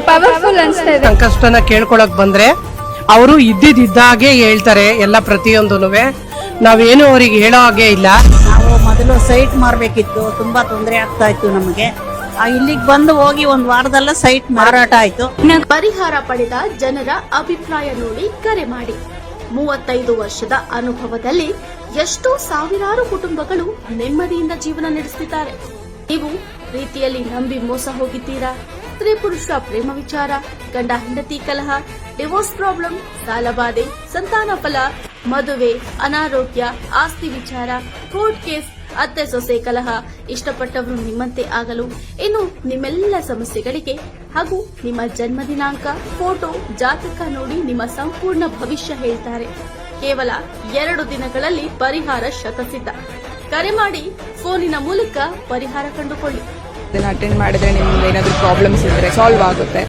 ಪವರ್ಫುಲ್ ಅನ್ಸ್ತಾ ಇದೆ. ಸಂಕಷ್ಟನ ಕೇಳ್ಕೊಳಕ್ ಬಂದ್ರೆ ಅವರು ಇದ್ದಿದ್ದಾಗೆ ಹೇಳ್ತಾರೆ ಎಲ್ಲ ಪ್ರತಿಯೊಂದೂನುವೆ. ನಾವೇನು ಅವ್ರಿಗೆ ಹೇಳೋ ಹಾಗೆ ಇಲ್ಲ. ನಾವು ಮೊದಲು ಸೈಟ್ ಮಾರ್ಬೇಕಿತ್ತು, ತುಂಬಾ ತೊಂದರೆ ಆಗ್ತಾ ಇತ್ತು ನಮಗೆ. ಇಲ್ಲಿಗೆ ಬಂದು ಹೋಗಿ ಒಂದು ವಾರದಲ್ಲ ಸೈಟ್ ಮಾರಾಟ ಆಯ್ತು. ಪರಿಹಾರ ಪಡೆದ ಜನರ ಅಭಿಪ್ರಾಯ ನೋಡಿ ಕರೆ ಮಾಡಿ. 35 ವರ್ಷದ ಅನುಭವದಲ್ಲಿ ಎಷ್ಟೋ ಸಾವಿರಾರು ಕುಟುಂಬಗಳು ನೆಮ್ಮದಿಯಿಂದ ಜೀವನ ನಡೆಸುತ್ತಿದ್ದಾರೆ. ನೀವು ಪ್ರೀತಿಯಲ್ಲಿ ನಂಬಿ ಮೋಸ ಹೋಗಿದ್ದೀರಾ? ಸ್ತ್ರೀ ಪುರುಷ ಪ್ರೇಮ ವಿಚಾರ, ಗಂಡ ಹೆಂಡತಿ ಕಲಹ, ಡಿವೋರ್ಸ್ ಪ್ರಾಬ್ಲಮ್, ಸಾಲಬಾಧೆ, ಸಂತಾನ ಫಲ, ಮದುವೆ, ಅನಾರೋಗ್ಯ, ಆಸ್ತಿ ವಿಚಾರ, ಕೋರ್ಟ್ ಕೇಸ್, ಅತ್ತೆ ಸೊಸೆ ಕಲಹ, ಇಷ್ಟಪಟ್ಟವರು ನಿಮ್ಮಂತೆ ಆಗಲು, ಇನ್ನು ನಿಮ್ಮೆಲ್ಲ ಸಮಸ್ಯೆಗಳಿಗೆ ಹಾಗೂ ನಿಮ್ಮ ಜನ್ಮ ದಿನಾಂಕ, ಫೋಟೋ, ಜಾತಕ ನೋಡಿ ನಿಮ್ಮ ಸಂಪೂರ್ಣ ಭವಿಷ್ಯ ಹೇಳ್ತಾರೆ. ಕೇವಲ 2 ದಿನಗಳಲ್ಲಿ ಪರಿಹಾರ ಶತಸಿದ್ಧ. ಕರೆ ಮಾಡಿ ಫೋನಿನ ಮೂಲಕ ಪರಿಹಾರ ಕಂಡುಕೊಳ್ಳಿ. ಅಟೆಂಡ್ ಮಾಡಿದ್ರೆ ನಿಮ್ಗೆ ಏನಾದರೂ ಪ್ರಾಬ್ಲಮ್ಸ್ ಇದ್ರೆ ಸಾಲ್ವ್ ಆಗುತ್ತೆ.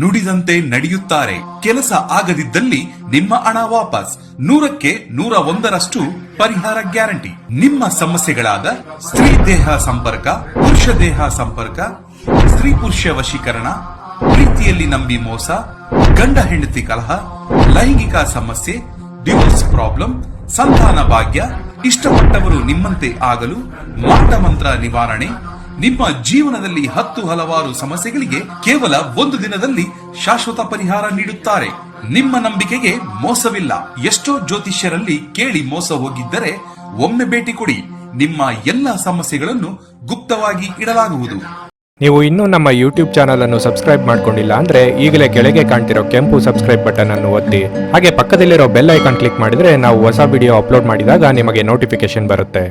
ನುಡಿದಂತೆ ನಡೆಯುತ್ತಾರೆ. ಕೆಲಸ ಆಗದಿದ್ದಲ್ಲಿ ನಿಮ್ಮ ಹಣ ವಾಪಸ್. 100ಕ್ಕೆ 101ರಷ್ಟು ಪರಿಹಾರ ಗ್ಯಾರಂಟಿ. ನಿಮ್ಮ ಸಮಸ್ಯೆಗಳಾದ ಸ್ತ್ರೀ ದೇಹ ಸಂಪರ್ಕ, ಪುರುಷ ದೇಹ ಸಂಪರ್ಕ, ಸ್ತ್ರೀ ಪುರುಷ ವಶೀಕರಣ, ಪ್ರೀತಿಯಲ್ಲಿ ನಂಬಿ ಮೋಸ, ಗಂಡ ಹೆಂಡತಿ ಕಲಹ, ಲೈಂಗಿಕ ಸಮಸ್ಯೆ, ಡಿವೋರ್ಸ್ ಪ್ರಾಬ್ಲಮ್, ಸಂತಾನ ಭಾಗ್ಯ, ಇಷ್ಟಪಟ್ಟವರು ನಿಮ್ಮಂತೆ ಆಗಲು, ಮಾಟ ಮಂತ್ರ ನಿವಾರಣೆ, ನಿಮ್ಮ ಜೀವನದಲ್ಲಿ 10 ಹಲವಾರು ಸಮಸ್ಯೆಗಳಿಗೆ ಕೇವಲ 1 ದಿನದಲ್ಲಿ ಶಾಶ್ವತ ಪರಿಹಾರ ನೀಡುತ್ತಾರೆ. ನಿಮ್ಮ ನಂಬಿಕೆಗೆ ಮೋಸವಿಲ್ಲ. ಎಷ್ಟೋ ಜ್ಯೋತಿಷ್ಯರಲ್ಲಿ ಕೇಳಿ ಮೋಸ ಹೋಗಿದ್ದರೆ ಒಮ್ಮೆ ಭೇಟಿ ಕೊಡಿ. ನಿಮ್ಮ ಎಲ್ಲ ಸಮಸ್ಯೆಗಳನ್ನು ಗುಪ್ತವಾಗಿ ಇಡಲಾಗುವುದು. ನೀವು ಇನ್ನೂ ನಮ್ಮ ಯೂಟ್ಯೂಬ್ ಚಾನಲ್ ಅನ್ನು ಸಬ್ಸ್ಕ್ರೈಬ್ ಮಾಡ್ಕೊಂಡಿಲ್ಲ ಅಂದ್ರೆ ಈಗಲೇ ಕೆಳಗೆ ಕಾಣ್ತಿರೋ ಕೆಂಪು ಸಬ್ಸ್ಕ್ರೈಬ್ ಬಟನ್ ಅನ್ನು ಒತ್ತಿ. ಹಾಗೆ ಪಕ್ಕದಲ್ಲಿರೋ ಬೆಲ್ ಐಕಾನ್ ಕ್ಲಿಕ್ ಮಾಡಿದ್ರೆ ನಾವು ಹೊಸ ವಿಡಿಯೋ ಅಪ್ಲೋಡ್ ಮಾಡಿದಾಗ ನಿಮಗೆ ನೋಟಿಫಿಕೇಶನ್ ಬರುತ್ತೆ.